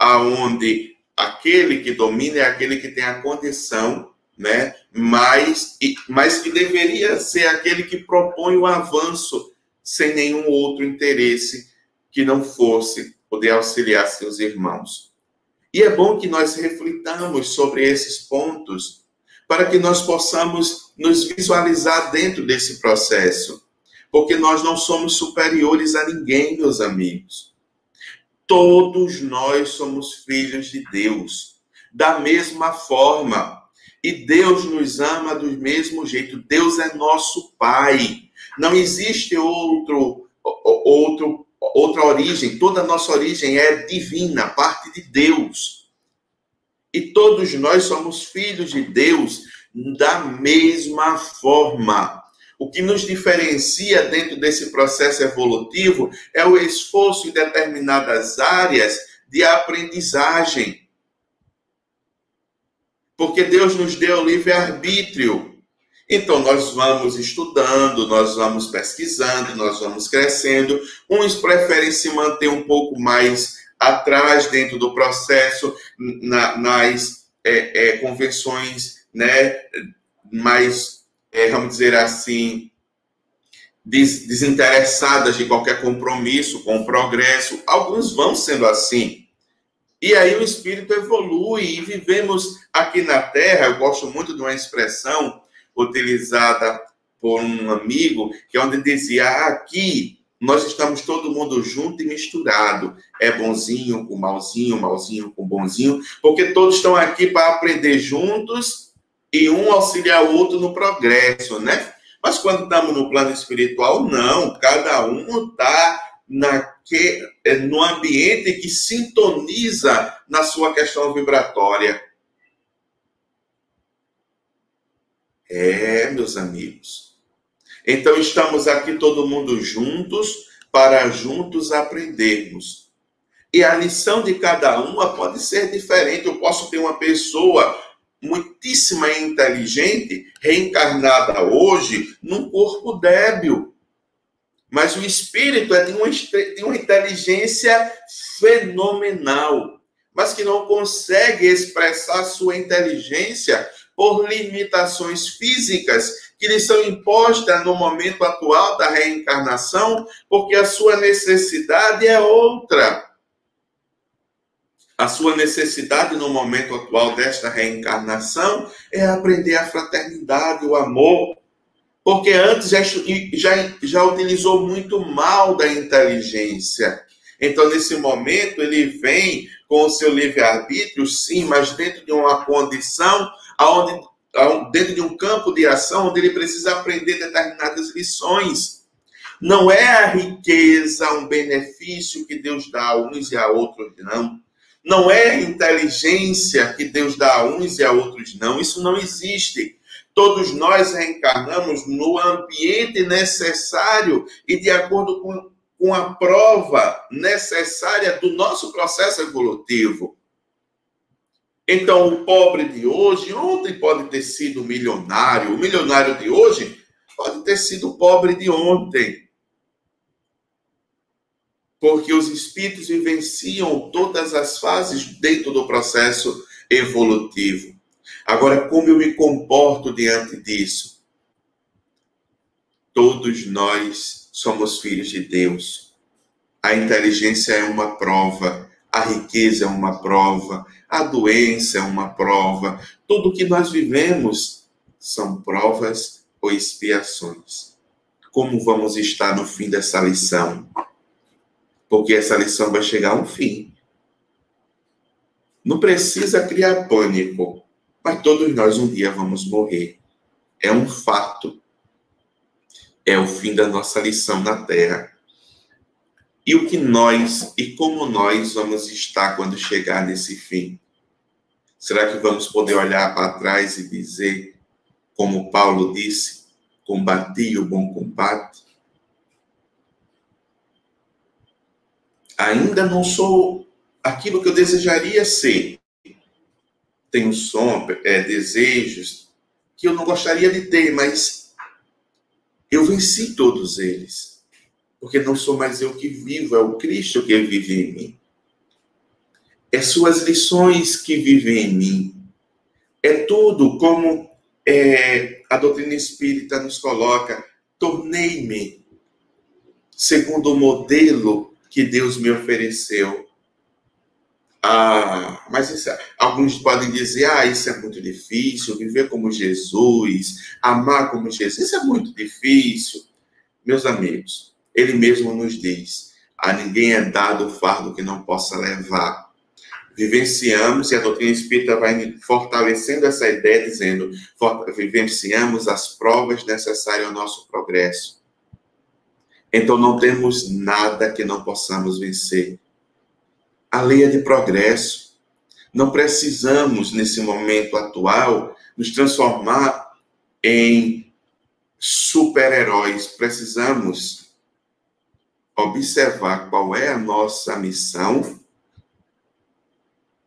aonde aquele que domina é aquele que tem a condição, né? Mas que deveria ser aquele que propõe o avanço sem nenhum outro interesse que não fosse poder auxiliar seus irmãos. E é bom que nós reflitamos sobre esses pontos para que nós possamos nos visualizar dentro desse processo. Porque nós não somos superiores a ninguém, meus amigos. Todos nós somos filhos de Deus, da mesma forma. E Deus nos ama do mesmo jeito. Deus é nosso Pai. Não existe outra origem. Toda a nossa origem é divina, parte de Deus. E todos nós somos filhos de Deus da mesma forma. O que nos diferencia dentro desse processo evolutivo é o esforço em determinadas áreas de aprendizagem. Porque Deus nos deu livre-arbítrio. Então, nós vamos estudando, nós vamos pesquisando, nós vamos crescendo. Uns preferem se manter um pouco mais atrás dentro do processo, nas convenções, né, mais, vamos dizer assim, desinteressadas de qualquer compromisso com o progresso. Alguns vão sendo assim. E aí o espírito evolui e vivemos aqui na Terra. Eu gosto muito de uma expressão utilizada por um amigo, que é onde dizia, aqui nós estamos todo mundo junto e misturado. É bonzinho com malzinho, malzinho com bonzinho, porque todos estão aqui para aprender juntos e um auxiliar o outro no progresso, né? Mas quando estamos no plano espiritual, não. Cada um está no ambiente que sintoniza na sua questão vibratória. Meus amigos. Então, estamos aqui todo mundo juntos, para juntos aprendermos. E a lição de cada uma pode ser diferente. Eu posso ter uma pessoa muitíssima inteligente, reencarnada hoje, num corpo débil. Mas o espírito é de uma inteligência fenomenal, mas que não consegue expressar sua inteligência por limitações físicas que lhe são impostas no momento atual da reencarnação, porque a sua necessidade é outra. A sua necessidade no momento atual desta reencarnação é aprender a fraternidade, o amor, porque antes já utilizou muito mal da inteligência. Então, nesse momento, ele vem com o seu livre-arbítrio, sim, mas dentro de uma condição, dentro de um campo de ação, onde ele precisa aprender determinadas lições. Não é a riqueza um benefício que Deus dá a uns e a outros, não. Não é a inteligência que Deus dá a uns e a outros, não. Isso não existe. Todos nós reencarnamos no ambiente necessário e de acordo com a prova necessária do nosso processo evolutivo. Então, o pobre de hoje, ontem pode ter sido milionário. O milionário de hoje pode ter sido o pobre de ontem. Porque os espíritos vivenciam todas as fases dentro do processo evolutivo. Agora, como eu me comporto diante disso? Todos nós somos filhos de Deus. A inteligência é uma prova, a riqueza é uma prova, a doença é uma prova. Tudo que nós vivemos são provas ou expiações. Como vamos estar no fim dessa lição? Porque essa lição vai chegar ao fim. Não precisa criar pânico. Mas todos nós um dia vamos morrer. É um fato. É o fim da nossa lição na Terra. E o que nós, e como nós vamos estar quando chegar nesse fim? Será que vamos poder olhar para trás e dizer, como Paulo disse, combati o bom combate? Ainda não sou aquilo que eu desejaria ser. Tenho desejos que eu não gostaria de ter, mas eu venci todos eles. Porque não sou mais eu que vivo, é o Cristo que vive em mim. É suas lições que vivem em mim. É tudo como a doutrina espírita nos coloca. Tornei-me segundo o modelo que Deus me ofereceu. Mas alguns podem dizer, isso é muito difícil, viver como Jesus, amar como Jesus, isso é muito difícil. Meus amigos, ele mesmo nos diz, a ninguém é dado o fardo que não possa levar. Vivenciamos, e a doutrina espírita vai fortalecendo essa ideia, dizendo, vivenciamos as provas necessárias ao nosso progresso. Então não temos nada que não possamos vencer. A lei é de progresso. Não precisamos, nesse momento atual, nos transformar em super-heróis. Precisamos observar qual é a nossa missão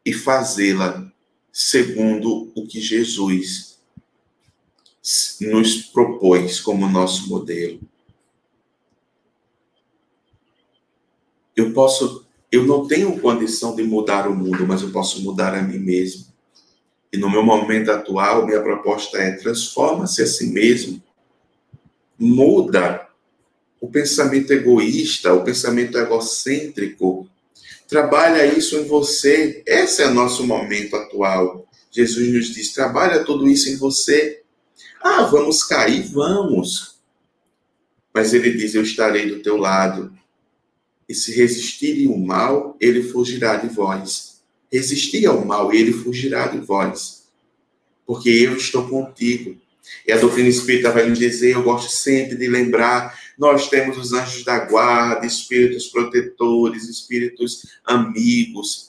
e fazê-la segundo o que Jesus nos propôs como nosso modelo. Eu não tenho condição de mudar o mundo, mas eu posso mudar a mim mesmo. E no meu momento atual, minha proposta é: transforma-se a si mesmo. Muda o pensamento egoísta, o pensamento egocêntrico. Trabalha isso em você. Esse é o nosso momento atual. Jesus nos diz: trabalha tudo isso em você. Ah, vamos cair? Vamos. Mas ele diz: eu estarei do teu lado. E se resistirem ao mal, ele fugirá de vós. Resistir ao mal, ele fugirá de vós. Porque eu estou contigo. E a doutrina espírita vai nos dizer, eu gosto sempre de lembrar, nós temos os anjos da guarda, espíritos protetores, espíritos amigos,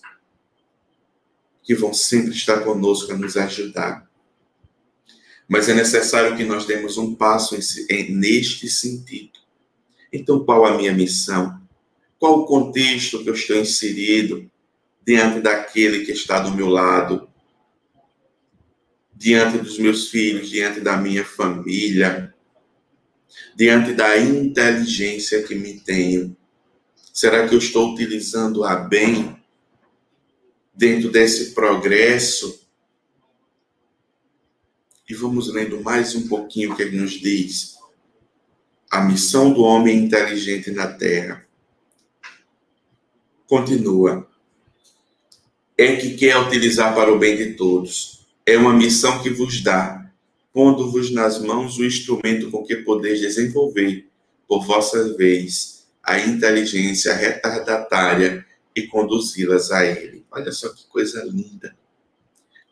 que vão sempre estar conosco a nos ajudar. Mas é necessário que nós demos um passo neste sentido. Então, qual a minha missão? Qual o contexto que eu estou inserido diante daquele que está do meu lado, diante dos meus filhos, diante da minha família, diante da inteligência que me tenho? Será que eu estou utilizando-a bem dentro desse progresso? E vamos lendo mais um pouquinho o que ele nos diz. A missão do homem inteligente na Terra. Continua. É que quer utilizar para o bem de todos. É uma missão que vos dá, pondo-vos nas mãos o instrumento com que podeis desenvolver, por vossa vez, a inteligência retardatária e conduzi-las a ele. Olha só que coisa linda.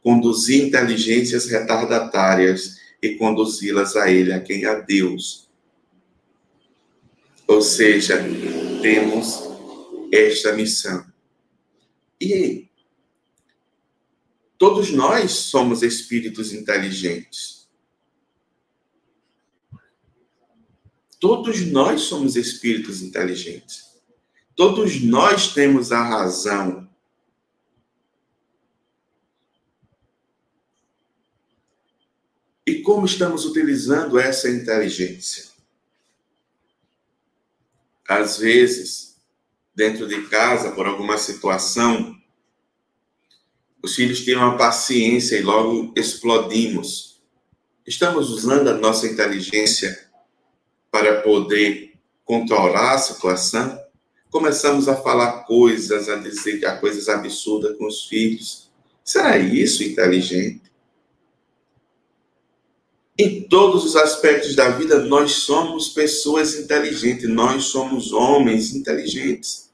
Conduzir inteligências retardatárias e conduzi-las a ele, a quem? A Deus. Ou seja, temos esta missão. E todos nós somos espíritos inteligentes. Todos nós somos espíritos inteligentes. Todos nós temos a razão. E como estamos utilizando essa inteligência? Às vezes, dentro de casa, por alguma situação, os filhos tiram a paciência e logo explodimos. Estamos usando a nossa inteligência para poder controlar a situação? Começamos a falar coisas, a dizer coisas absurdas com os filhos. Será isso inteligente? Em todos os aspectos da vida, nós somos pessoas inteligentes, nós somos homens inteligentes.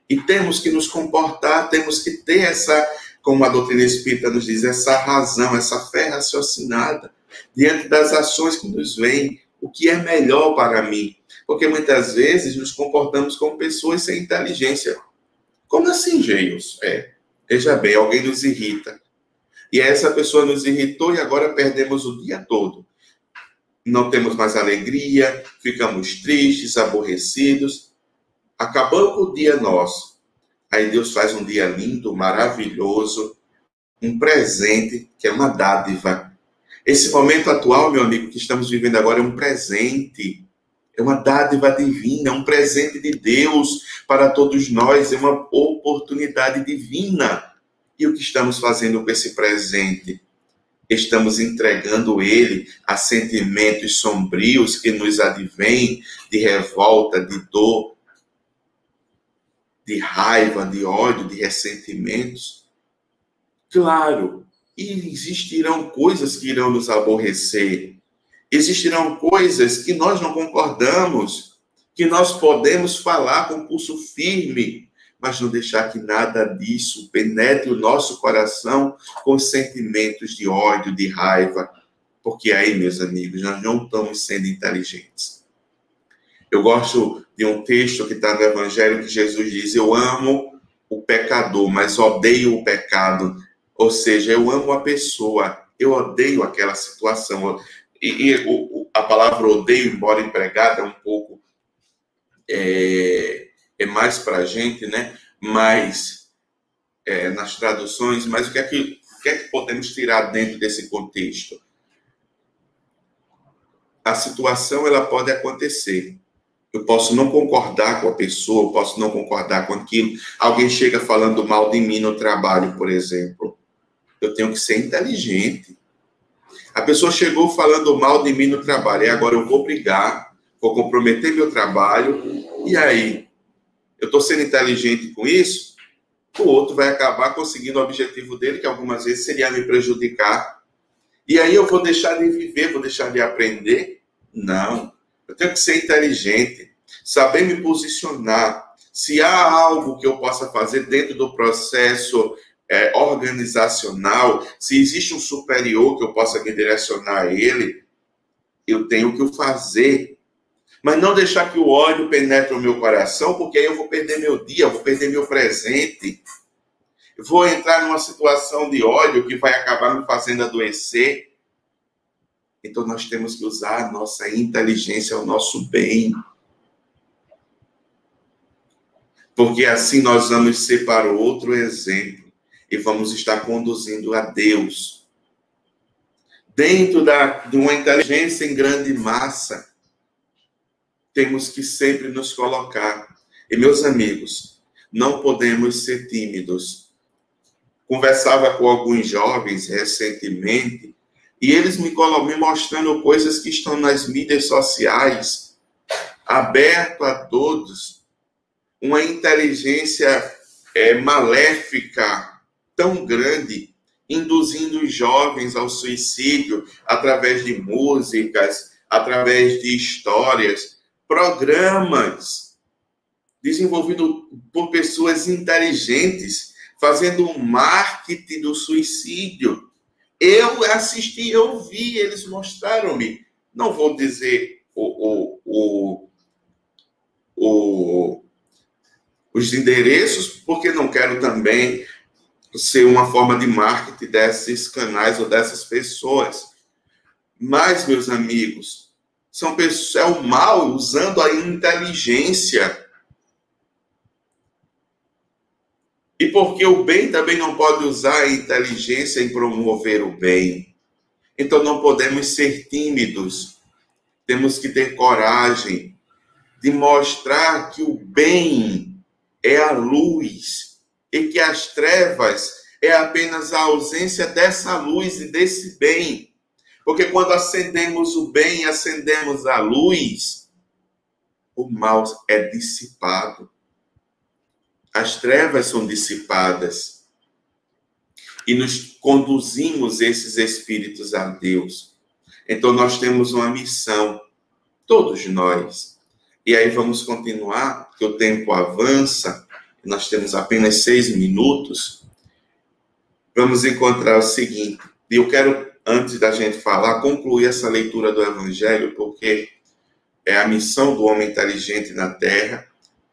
E temos que nos comportar, temos que ter essa, como a doutrina espírita nos diz, essa razão, essa fé raciocinada, diante das ações que nos vêm, o que é melhor para mim. Porque muitas vezes nos comportamos como pessoas sem inteligência. Como assim, Geios? Veja bem, alguém nos irrita. E essa pessoa nos irritou e agora perdemos o dia todo. Não temos mais alegria, ficamos tristes, aborrecidos. Acabou com o dia nosso. Aí Deus faz um dia lindo, maravilhoso, um presente, que é uma dádiva. Esse momento atual, meu amigo, que estamos vivendo agora é um presente. É uma dádiva divina, é um presente de Deus para todos nós, é uma oportunidade divina. E o que estamos fazendo com esse presente? Estamos entregando ele a sentimentos sombrios que nos advêm de revolta, de dor, de raiva, de ódio, de ressentimentos? Claro, e existirão coisas que irão nos aborrecer. Existirão coisas que nós não concordamos, que nós podemos falar com pulso firme, mas não deixar que nada disso penetre o nosso coração com sentimentos de ódio, de raiva, porque aí, meus amigos, nós não estamos sendo inteligentes. Eu gosto de um texto que está no Evangelho que Jesus diz: eu amo o pecador, mas odeio o pecado. Ou seja, eu amo a pessoa, eu odeio aquela situação. A palavra odeio, embora empregada, é um pouco... É mais para a gente, né? Mas, nas traduções, mas o que é que podemos tirar dentro desse contexto? A situação, ela pode acontecer. Eu posso não concordar com a pessoa, eu posso não concordar com aquilo. Alguém chega falando mal de mim no trabalho, por exemplo. Eu tenho que ser inteligente. A pessoa chegou falando mal de mim no trabalho, e agora eu vou brigar, vou comprometer meu trabalho, e aí? Eu estou sendo inteligente com isso? O outro vai acabar conseguindo o objetivo dele, que algumas vezes seria me prejudicar. E aí eu vou deixar de viver, vou deixar de aprender? Não. Eu tenho que ser inteligente, saber me posicionar. Se há algo que eu possa fazer dentro do processo organizacional, se existe um superior que eu possa me direcionar a ele, eu tenho que o fazer. Mas não deixar que o ódio penetre o meu coração, porque aí eu vou perder meu dia, eu vou perder meu presente. Eu vou entrar numa situação de ódio que vai acabar me fazendo adoecer. Então nós temos que usar a nossa inteligência ao nosso bem. Porque assim nós vamos ser para o outro exemplo e vamos estar conduzindo a Deus. Dentro de uma inteligência em grande massa, temos que sempre nos colocar. E, meus amigos, não podemos ser tímidos. Conversava com alguns jovens recentemente e eles me mostrando coisas que estão nas mídias sociais, aberto a todos. Uma inteligência maléfica tão grande, induzindo os jovens ao suicídio através de músicas, através de histórias, programas desenvolvidos por pessoas inteligentes, fazendo um marketing do suicídio. Eu assisti, eu vi, eles mostraram-me. Não vou dizer os endereços, porque não quero também ser uma forma de marketing desses canais ou dessas pessoas. Mas, meus amigos, é o mal usando a inteligência. E porque o bem também não pode usar a inteligência em promover o bem. Então não podemos ser tímidos. Temos que ter coragem de mostrar que o bem é a luz e que as trevas é apenas a ausência dessa luz e desse bem. Porque quando acendemos o bem, acendemos a luz, o mal é dissipado. As trevas são dissipadas. E nos conduzimos esses espíritos a Deus. Então nós temos uma missão, todos nós. E aí vamos continuar, porque o tempo avança, nós temos apenas 6 minutos. Vamos encontrar o seguinte, e eu quero, antes da gente falar, concluir essa leitura do Evangelho, porque é a missão do homem inteligente na Terra,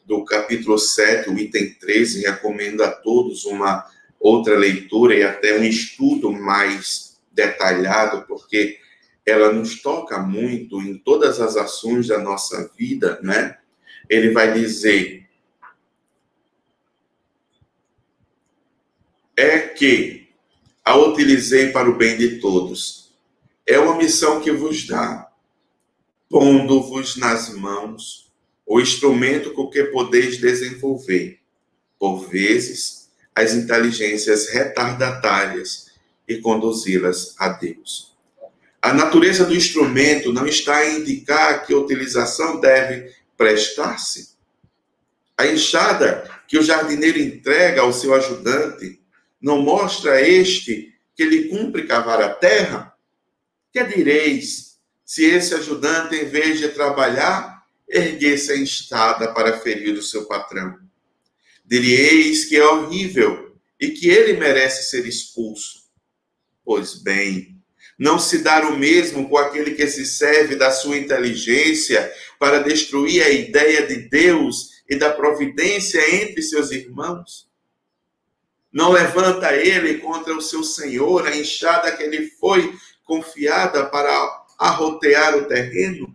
do capítulo 7, o item 13, recomendo a todos uma outra leitura e até um estudo mais detalhado, porque ela nos toca muito em todas as ações da nossa vida, né? Ele vai dizer que a utilizei para o bem de todos. É uma missão que vos dá, pondo-vos nas mãos o instrumento com que podeis desenvolver, por vezes, as inteligências retardatárias e conduzi-las a Deus. A natureza do instrumento não está a indicar que a utilização deve prestar-se. A enxada que o jardineiro entrega ao seu ajudante não mostra a este que lhe cumpre cavar a terra? Que direis se esse ajudante, em vez de trabalhar, erguesse a enxada para ferir o seu patrão? Diríeis que é horrível e que ele merece ser expulso. Pois bem, Não se dar o mesmo com aquele que se serve da sua inteligência para destruir a ideia de Deus e da providência entre seus irmãos? Não levanta ele contra o seu Senhor a enxada que lhe foi confiada para arrotear o terreno?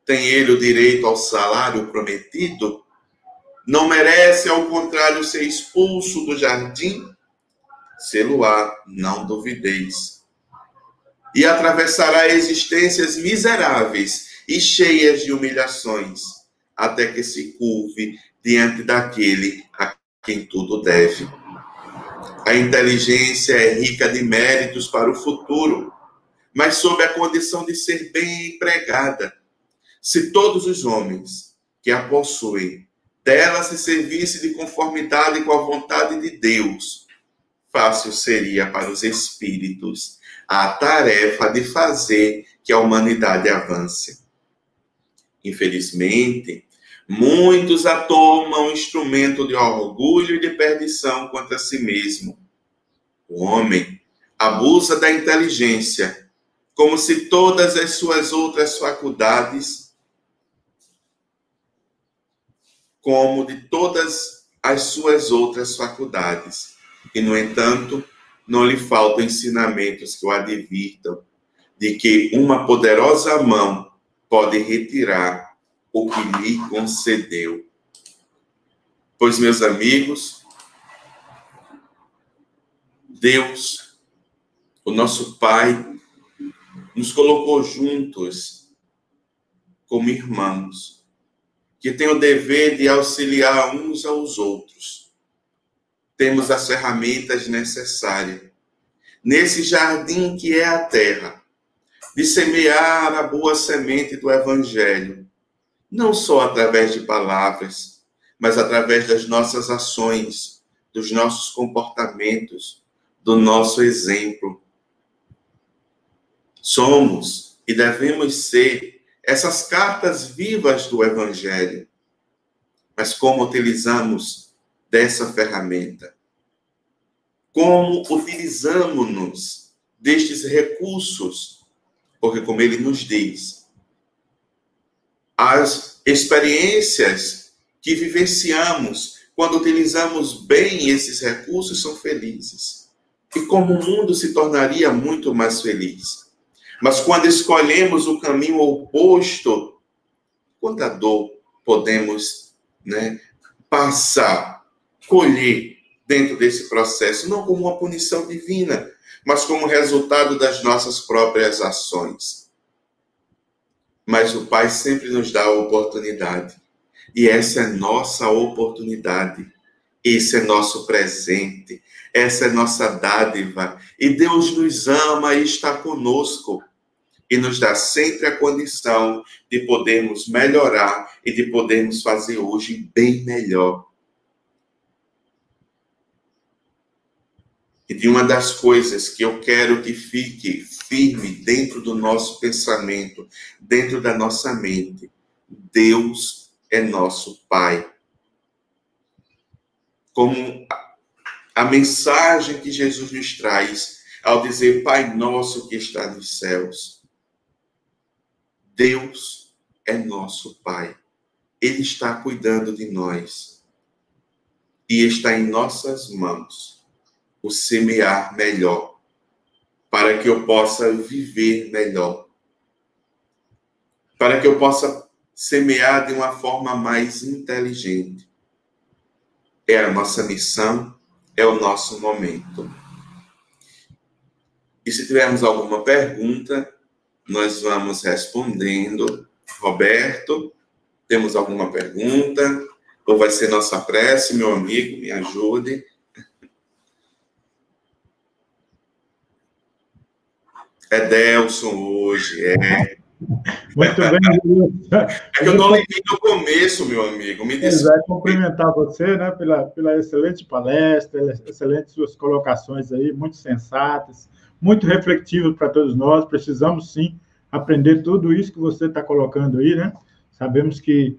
Tem ele o direito ao salário prometido? Não merece, ao contrário, ser expulso do jardim? Sê-lo-á, não duvideis. E atravessará existências miseráveis e cheias de humilhações, até que se curve diante daquele a quem tudo deve. A inteligência é rica de méritos para o futuro, mas sob a condição de ser bem empregada. Se todos os homens que a possuem dela se servissem de conformidade com a vontade de Deus, fácil seria para os espíritos a tarefa de fazer que a humanidade avance. Infelizmente, muitos a tomam instrumento de orgulho e de perdição contra si mesmo. O homem abusa da inteligência, como se todas as suas outras faculdades, E, no entanto, não lhe faltam ensinamentos que o advirtam de que uma poderosa mão pode retirar o que lhe concedeu. Pois, meus amigos, Deus, o nosso Pai, nos colocou juntos como irmãos, que tem o dever de auxiliar uns aos outros. Temos as ferramentas necessárias, nesse jardim que é a terra, de semear a boa semente do Evangelho, não só através de palavras, mas através das nossas ações, dos nossos comportamentos, do nosso exemplo. Somos e devemos ser essas cartas vivas do Evangelho. Mas como utilizamos dessa ferramenta? Como utilizamos-nos destes recursos? Porque, como ele nos diz, as experiências que vivenciamos quando utilizamos bem esses recursos são felizes. E como o mundo se tornaria muito mais feliz. Mas quando escolhemos o caminho oposto, quanta dor podemos, passar, colher dentro desse processo, não como uma punição divina, mas como resultado das nossas próprias ações. Mas o Pai sempre nos dá a oportunidade. E essa é nossa oportunidade. Esse é nosso presente. Essa é nossa dádiva. E Deus nos ama e está conosco. E nos dá sempre a condição de podermos melhorar e de podermos fazer hoje bem melhor. E de uma das coisas que eu quero que fique firme dentro do nosso pensamento, dentro da nossa mente, Deus é nosso Pai. Como a mensagem que Jesus nos traz ao dizer, Pai nosso que está nos céus. Deus é nosso Pai. Ele está cuidando de nós. E está em nossas mãos o semear melhor, para que eu possa viver melhor. Para que eu possa semear de uma forma mais inteligente. É a nossa missão, é o nosso momento. E se tivermos alguma pergunta, nós vamos respondendo. Roberto, temos alguma pergunta? Ou vai ser nossa prece, meu amigo, me ajude. É Delson hoje, é. Muito bem. É que eu não liguei no começo, meu amigo. Me desculpe. Cumprimentar você, pela excelente palestra, excelentes suas colocações aí, muito sensatas, muito reflexivas para todos nós. Precisamos, sim, aprender tudo isso que você está colocando aí, né? Sabemos que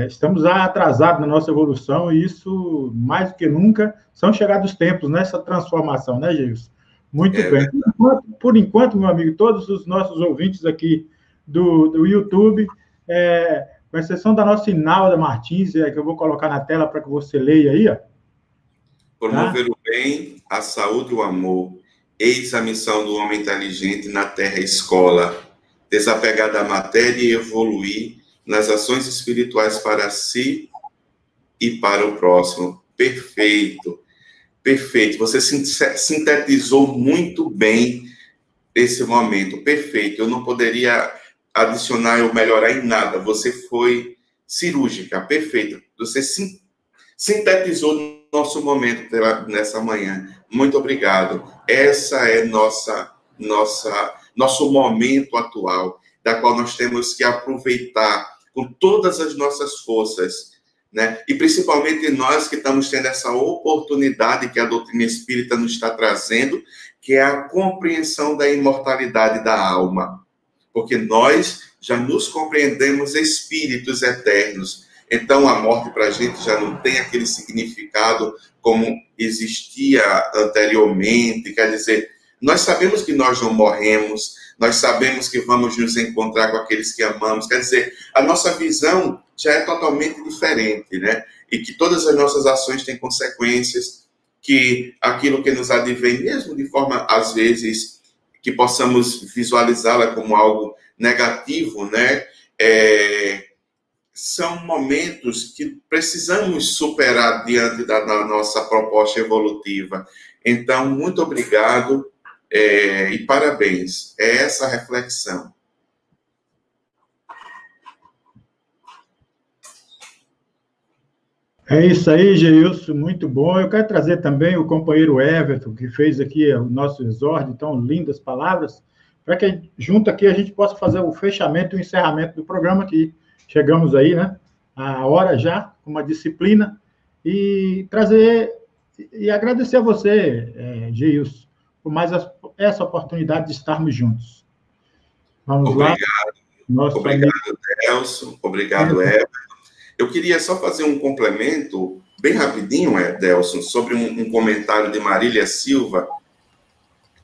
estamos atrasados na nossa evolução e isso, mais do que nunca, são chegados os tempos nessa transformação, né, Gilson? Muito bem. Por enquanto, meu amigo, todos os nossos ouvintes aqui do YouTube, com exceção da nossa Inalda Martins, que eu vou colocar na tela para que você leia aí, ó. Promover o bem, a saúde e o amor. Eis a missão do homem inteligente na terra escola. Desapegar da matéria e evoluir nas ações espirituais para si e para o próximo. Perfeito. Perfeito. Você sintetizou muito bem esse momento. Perfeito. Eu não poderia adicionar ou melhorar em nada. Você foi cirúrgica. Perfeito. Você sintetizou nosso momento nessa manhã. Muito obrigado. Essa é nosso momento atual, da qual nós temos que aproveitar com todas as nossas forças, né? E principalmente nós que estamos tendo essa oportunidade que a doutrina espírita nos está trazendo, que é a compreensão da imortalidade da alma. Porque nós já nos compreendemos espíritos eternos. Então, a morte para a gente já não tem aquele significado como existia anteriormente. Quer dizer, nós sabemos que nós não morremos, nós sabemos que vamos nos encontrar com aqueles que amamos. Quer dizer, a nossa visão já é totalmente diferente, né? E que todas as nossas ações têm consequências, que aquilo que nos advém, mesmo de forma, às vezes, que possamos visualizá-la como algo negativo, né? São momentos que precisamos superar diante da nossa proposta evolutiva. Então, muito obrigado e parabéns. É essa a reflexão. É isso aí, Geilson, muito bom. Eu quero trazer também o companheiro Everton, que fez aqui o nosso exórdio, então, lindas palavras, para que junto aqui a gente possa fazer o fechamento e o encerramento do programa aqui. Chegamos aí, né? A hora já, com uma disciplina, e trazer e agradecer a você, Geilson, por mais essa oportunidade de estarmos juntos. Vamos obrigado. Lá. Obrigado, Delson. Obrigado, Everton. Eu queria só fazer um complemento, bem rapidinho, Delson, sobre um comentário de Marília Silva.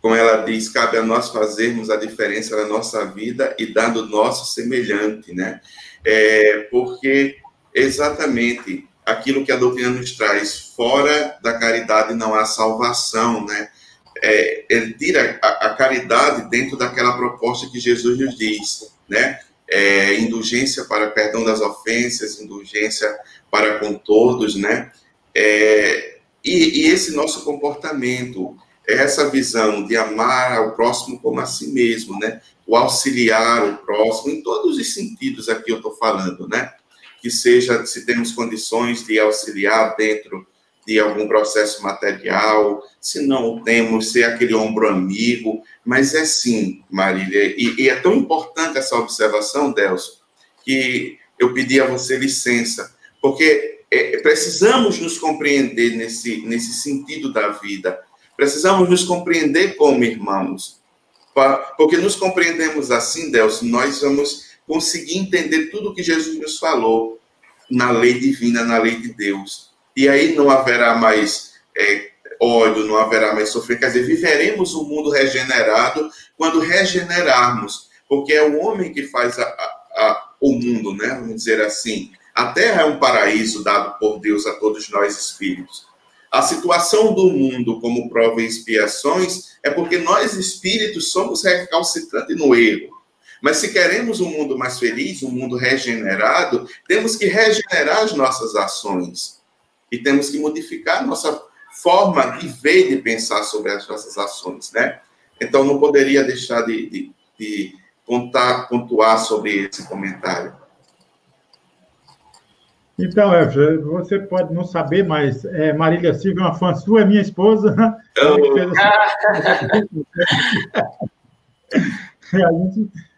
Como ela diz, cabe a nós fazermos a diferença na nossa vida e dar do nosso semelhante, né? Porque exatamente aquilo que a doutrina nos traz, fora da caridade não há salvação, né? Ele tira a caridade dentro daquela proposta que Jesus nos diz, né? Indulgência para perdão das ofensas, indulgência para com todos, né? E esse nosso comportamento, essa visão de amar ao próximo como a si mesmo, né? O auxiliar o próximo, em todos os sentidos aqui eu estou falando, né? Que seja, se temos condições de auxiliar dentro de algum processo material, se não temos, ser aquele ombro amigo, mas sim, Marília, e é tão importante essa observação, Delson, que eu pedi a você licença, porque precisamos nos compreender nesse sentido da vida, precisamos nos compreender como irmãos, porque nos compreendemos assim, Delson, nós vamos conseguir entender tudo o que Jesus nos falou na lei divina, na lei de Deus. E aí não haverá mais ódio, não haverá mais sofrer. Quer dizer, viveremos um mundo regenerado quando regenerarmos, porque é o homem que faz o mundo, né? Vamos dizer assim. A Terra é um paraíso dado por Deus a todos nós espíritos. A situação do mundo como prova e expiações é porque nós espíritos somos recalcitrantes no erro. Mas se queremos um mundo mais feliz, um mundo regenerado, temos que regenerar as nossas ações. E temos que modificar a nossa forma de ver e de pensar sobre as nossas ações, né? Então, não poderia deixar de pontuar sobre esse comentário. Então, você pode não saber, mas Marília Silva é uma fã sua, é minha esposa.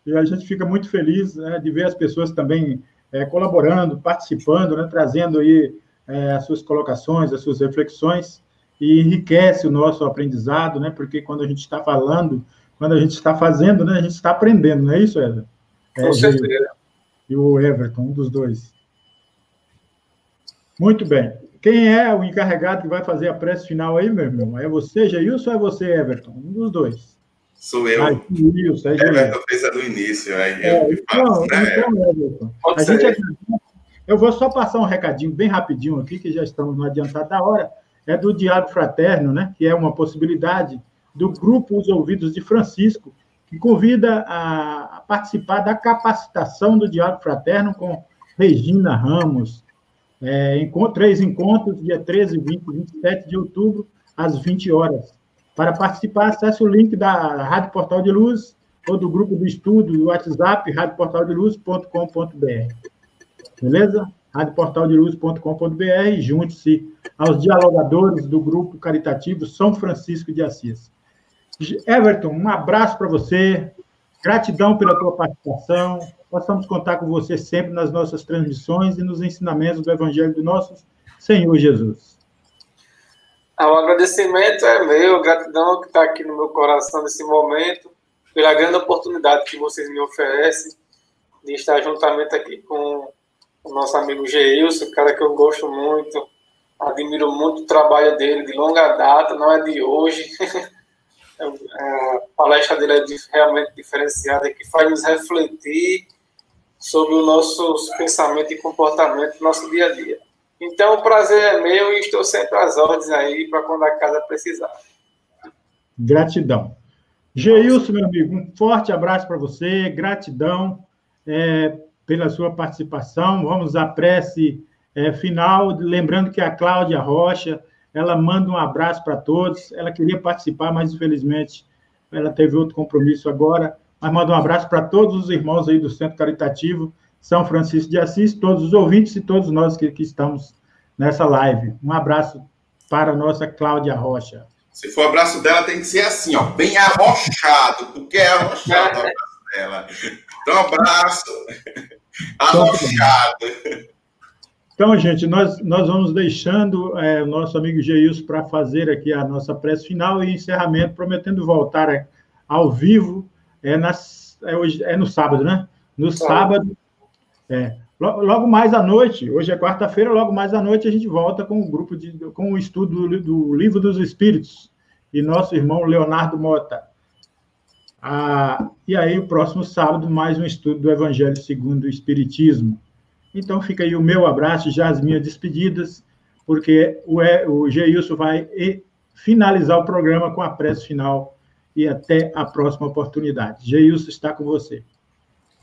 E a gente fica muito feliz, né, de ver as pessoas também colaborando, participando, né, trazendo aí as suas colocações, as suas reflexões, e enriquece o nosso aprendizado, né, porque quando a gente está falando, quando a gente está fazendo, né, a gente está aprendendo, não é isso, Everton? Com certeza. E o Everton, um dos dois. Muito bem. Quem é o encarregado que vai fazer a prece final aí, meu irmão? É você, Geilson, ou é você, Everton? Um dos dois. Sou eu. Isso, é Everton fez a do início, aí eu que faço, né? Então, Everton, eu vou só passar um recadinho bem rapidinho aqui, que já estamos no adiantado da hora, é do Diálogo Fraterno, né? Que é uma possibilidade do grupo Os Ouvidos de Francisco, que convida a participar da capacitação do Diálogo Fraterno com Regina Ramos. 3 encontros, dia 13, 20 e 27 de outubro, às 20 horas. Para participar, acesse o link da Rádio Portal de Luz ou do grupo do estudo do WhatsApp, radioportaldeluz.com.br. Beleza? radioportaldeluz.com.br, junte-se aos dialogadores do grupo caritativo São Francisco de Assis. Everton, um abraço para você, gratidão pela tua participação, possamos contar com você sempre nas nossas transmissões e nos ensinamentos do Evangelho do nosso Senhor Jesus. O agradecimento é meu, gratidão que está aqui no meu coração nesse momento, pela grande oportunidade que vocês me oferecem de estar juntamente aqui com o nosso amigo Geilson, cara que eu gosto muito, admiro muito o trabalho dele de longa data, não é de hoje. A palestra dele é realmente diferenciada, que faz nos refletir sobre os nossos pensamentos e comportamentos no nosso dia a dia. Então, o prazer é meu e estou sempre às ordens aí para quando a casa precisar. Gratidão. Geilson, meu amigo, um forte abraço para você, gratidão pela sua participação. Vamos à prece final, lembrando que a Cláudia Rocha, ela manda um abraço para todos, ela queria participar, mas infelizmente ela teve outro compromisso agora, mas manda um abraço para todos os irmãos aí do Centro Caritativo São Francisco de Assis, todos os ouvintes e todos nós que estamos nessa live. Um abraço para a nossa Cláudia Rocha. Se for o abraço dela, tem que ser assim, ó, bem arrochado, porque é arrochado o abraço dela. Então, abraço arrochado. Então, gente, nós vamos deixando o nosso amigo Geilson para fazer aqui a nossa prece final e encerramento, prometendo voltar ao vivo no sábado, né? No sábado, logo mais à noite, hoje é quarta-feira, logo mais à noite a gente volta com o grupo com o estudo do Livro dos Espíritos e nosso irmão Leonardo Mota. E aí, o próximo sábado, mais um estudo do Evangelho segundo o Espiritismo. Então, fica aí o meu abraço, já as minhas despedidas, porque o Geilson vai finalizar o programa com a prece final e até a próxima oportunidade. Geilson está com você.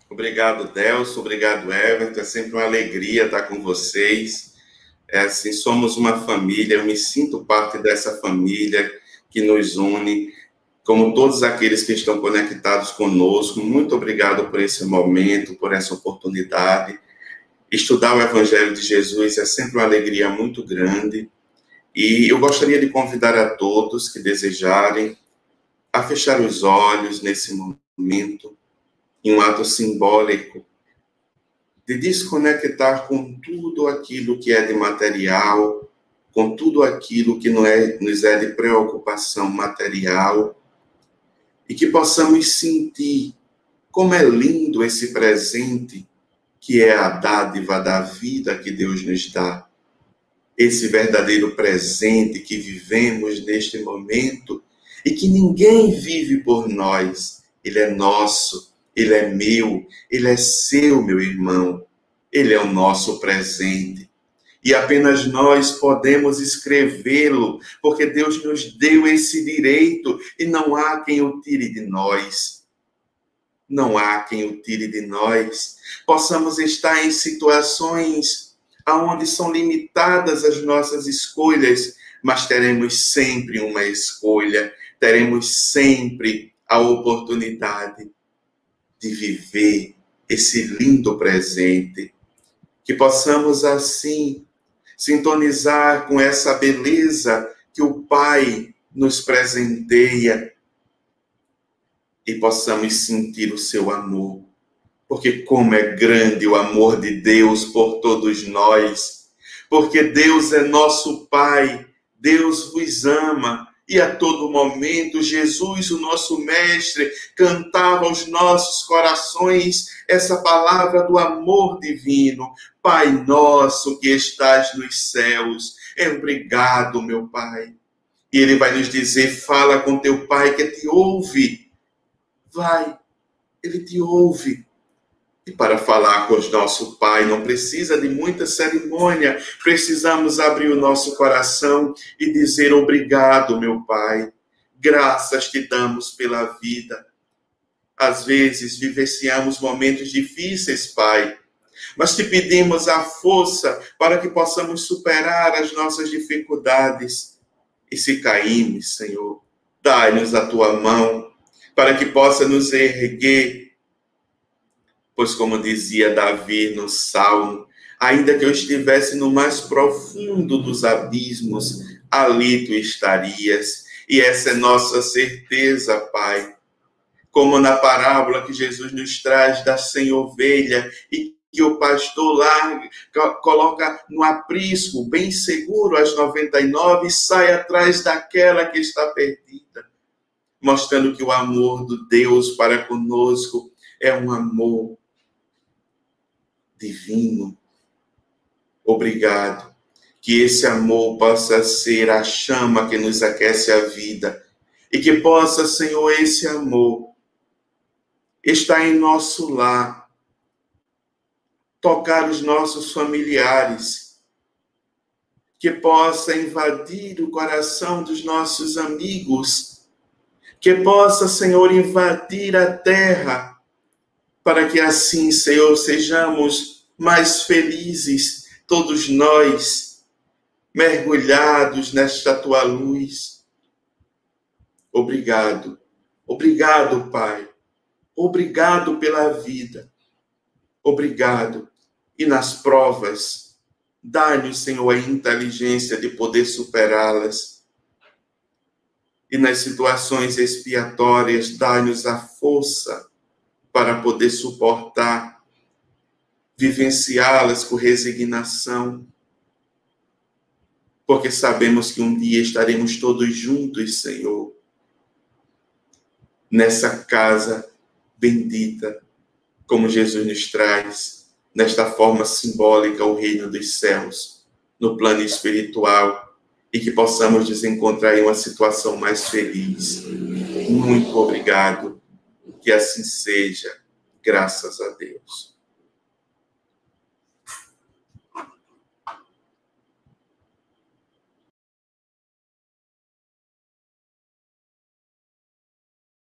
Obrigado, Delso, obrigado, Everton, é sempre uma alegria estar com vocês. Assim, somos uma família, eu me sinto parte dessa família que nos une, como todos aqueles que estão conectados conosco. Muito obrigado por esse momento, por essa oportunidade. Estudar o Evangelho de Jesus é sempre uma alegria muito grande. E eu gostaria de convidar a todos que desejarem a fechar os olhos nesse momento, em um ato simbólico, de desconectar com tudo aquilo que é de material, com tudo aquilo que nos é de preocupação material, e que possamos sentir como é lindo esse presente que é a dádiva da vida que Deus nos dá. Esse verdadeiro presente que vivemos neste momento e que ninguém vive por nós. Ele é nosso, ele é meu, ele é seu, meu irmão. Ele é o nosso presente. E apenas nós podemos escrevê-lo, porque Deus nos deu esse direito e não há quem o tire de nós. Não há quem o tire de nós. Possamos estar em situações onde são limitadas as nossas escolhas, mas teremos sempre uma escolha, teremos sempre a oportunidade de viver esse lindo presente. Que possamos, assim, sintonizar com essa beleza que o Pai nos presenteia e possamos sentir o seu amor. Porque como é grande o amor de Deus por todos nós. Porque Deus é nosso Pai, Deus vos ama. E a todo momento, Jesus, o nosso Mestre, cantava aos nossos corações essa palavra do amor divino. Pai nosso que estás nos céus, Obrigado, meu Pai. E Ele vai nos dizer, fala com teu Pai que te ouve. Vai, Ele te ouve. E para falar com o nosso Pai não precisa de muita cerimônia. Precisamos abrir o nosso coração e dizer obrigado, meu Pai. Graças te damos pela vida. Às vezes vivenciamos momentos difíceis, Pai, mas te pedimos a força para que possamos superar as nossas dificuldades. E se caímos, Senhor, dai-nos a tua mão para que possa nos erguer. Pois como dizia Davi no Salmo, ainda que eu estivesse no mais profundo dos abismos, ali tu estarias. E essa é nossa certeza, Pai. Como na parábola que Jesus nos traz da sem ovelha e que o pastor lá coloca no aprisco, bem seguro, as 99 e sai atrás daquela que está perdida, mostrando que o amor do Deus para conosco é um amor divino. Obrigado. Que esse amor possa ser a chama que nos aquece a vida e que possa, Senhor, esse amor estar em nosso lar, tocar os nossos familiares, que possa invadir o coração dos nossos amigos, que possa, Senhor, invadir a terra, para que assim, Senhor, sejamos mais felizes, todos nós, mergulhados nesta tua luz. Obrigado, obrigado, Pai, obrigado pela vida, obrigado. E nas provas, dá-nos, Senhor, a inteligência de poder superá-las. E nas situações expiatórias, dá-nos a força para poder suportar, vivenciá-las com resignação. Porque sabemos que um dia estaremos todos juntos, Senhor, nessa casa bendita, como Jesus nos traz, nesta forma simbólica, o reino dos céus, no plano espiritual, e que possamos nos encontrar em uma situação mais feliz. Muito obrigado, que assim seja, graças a Deus.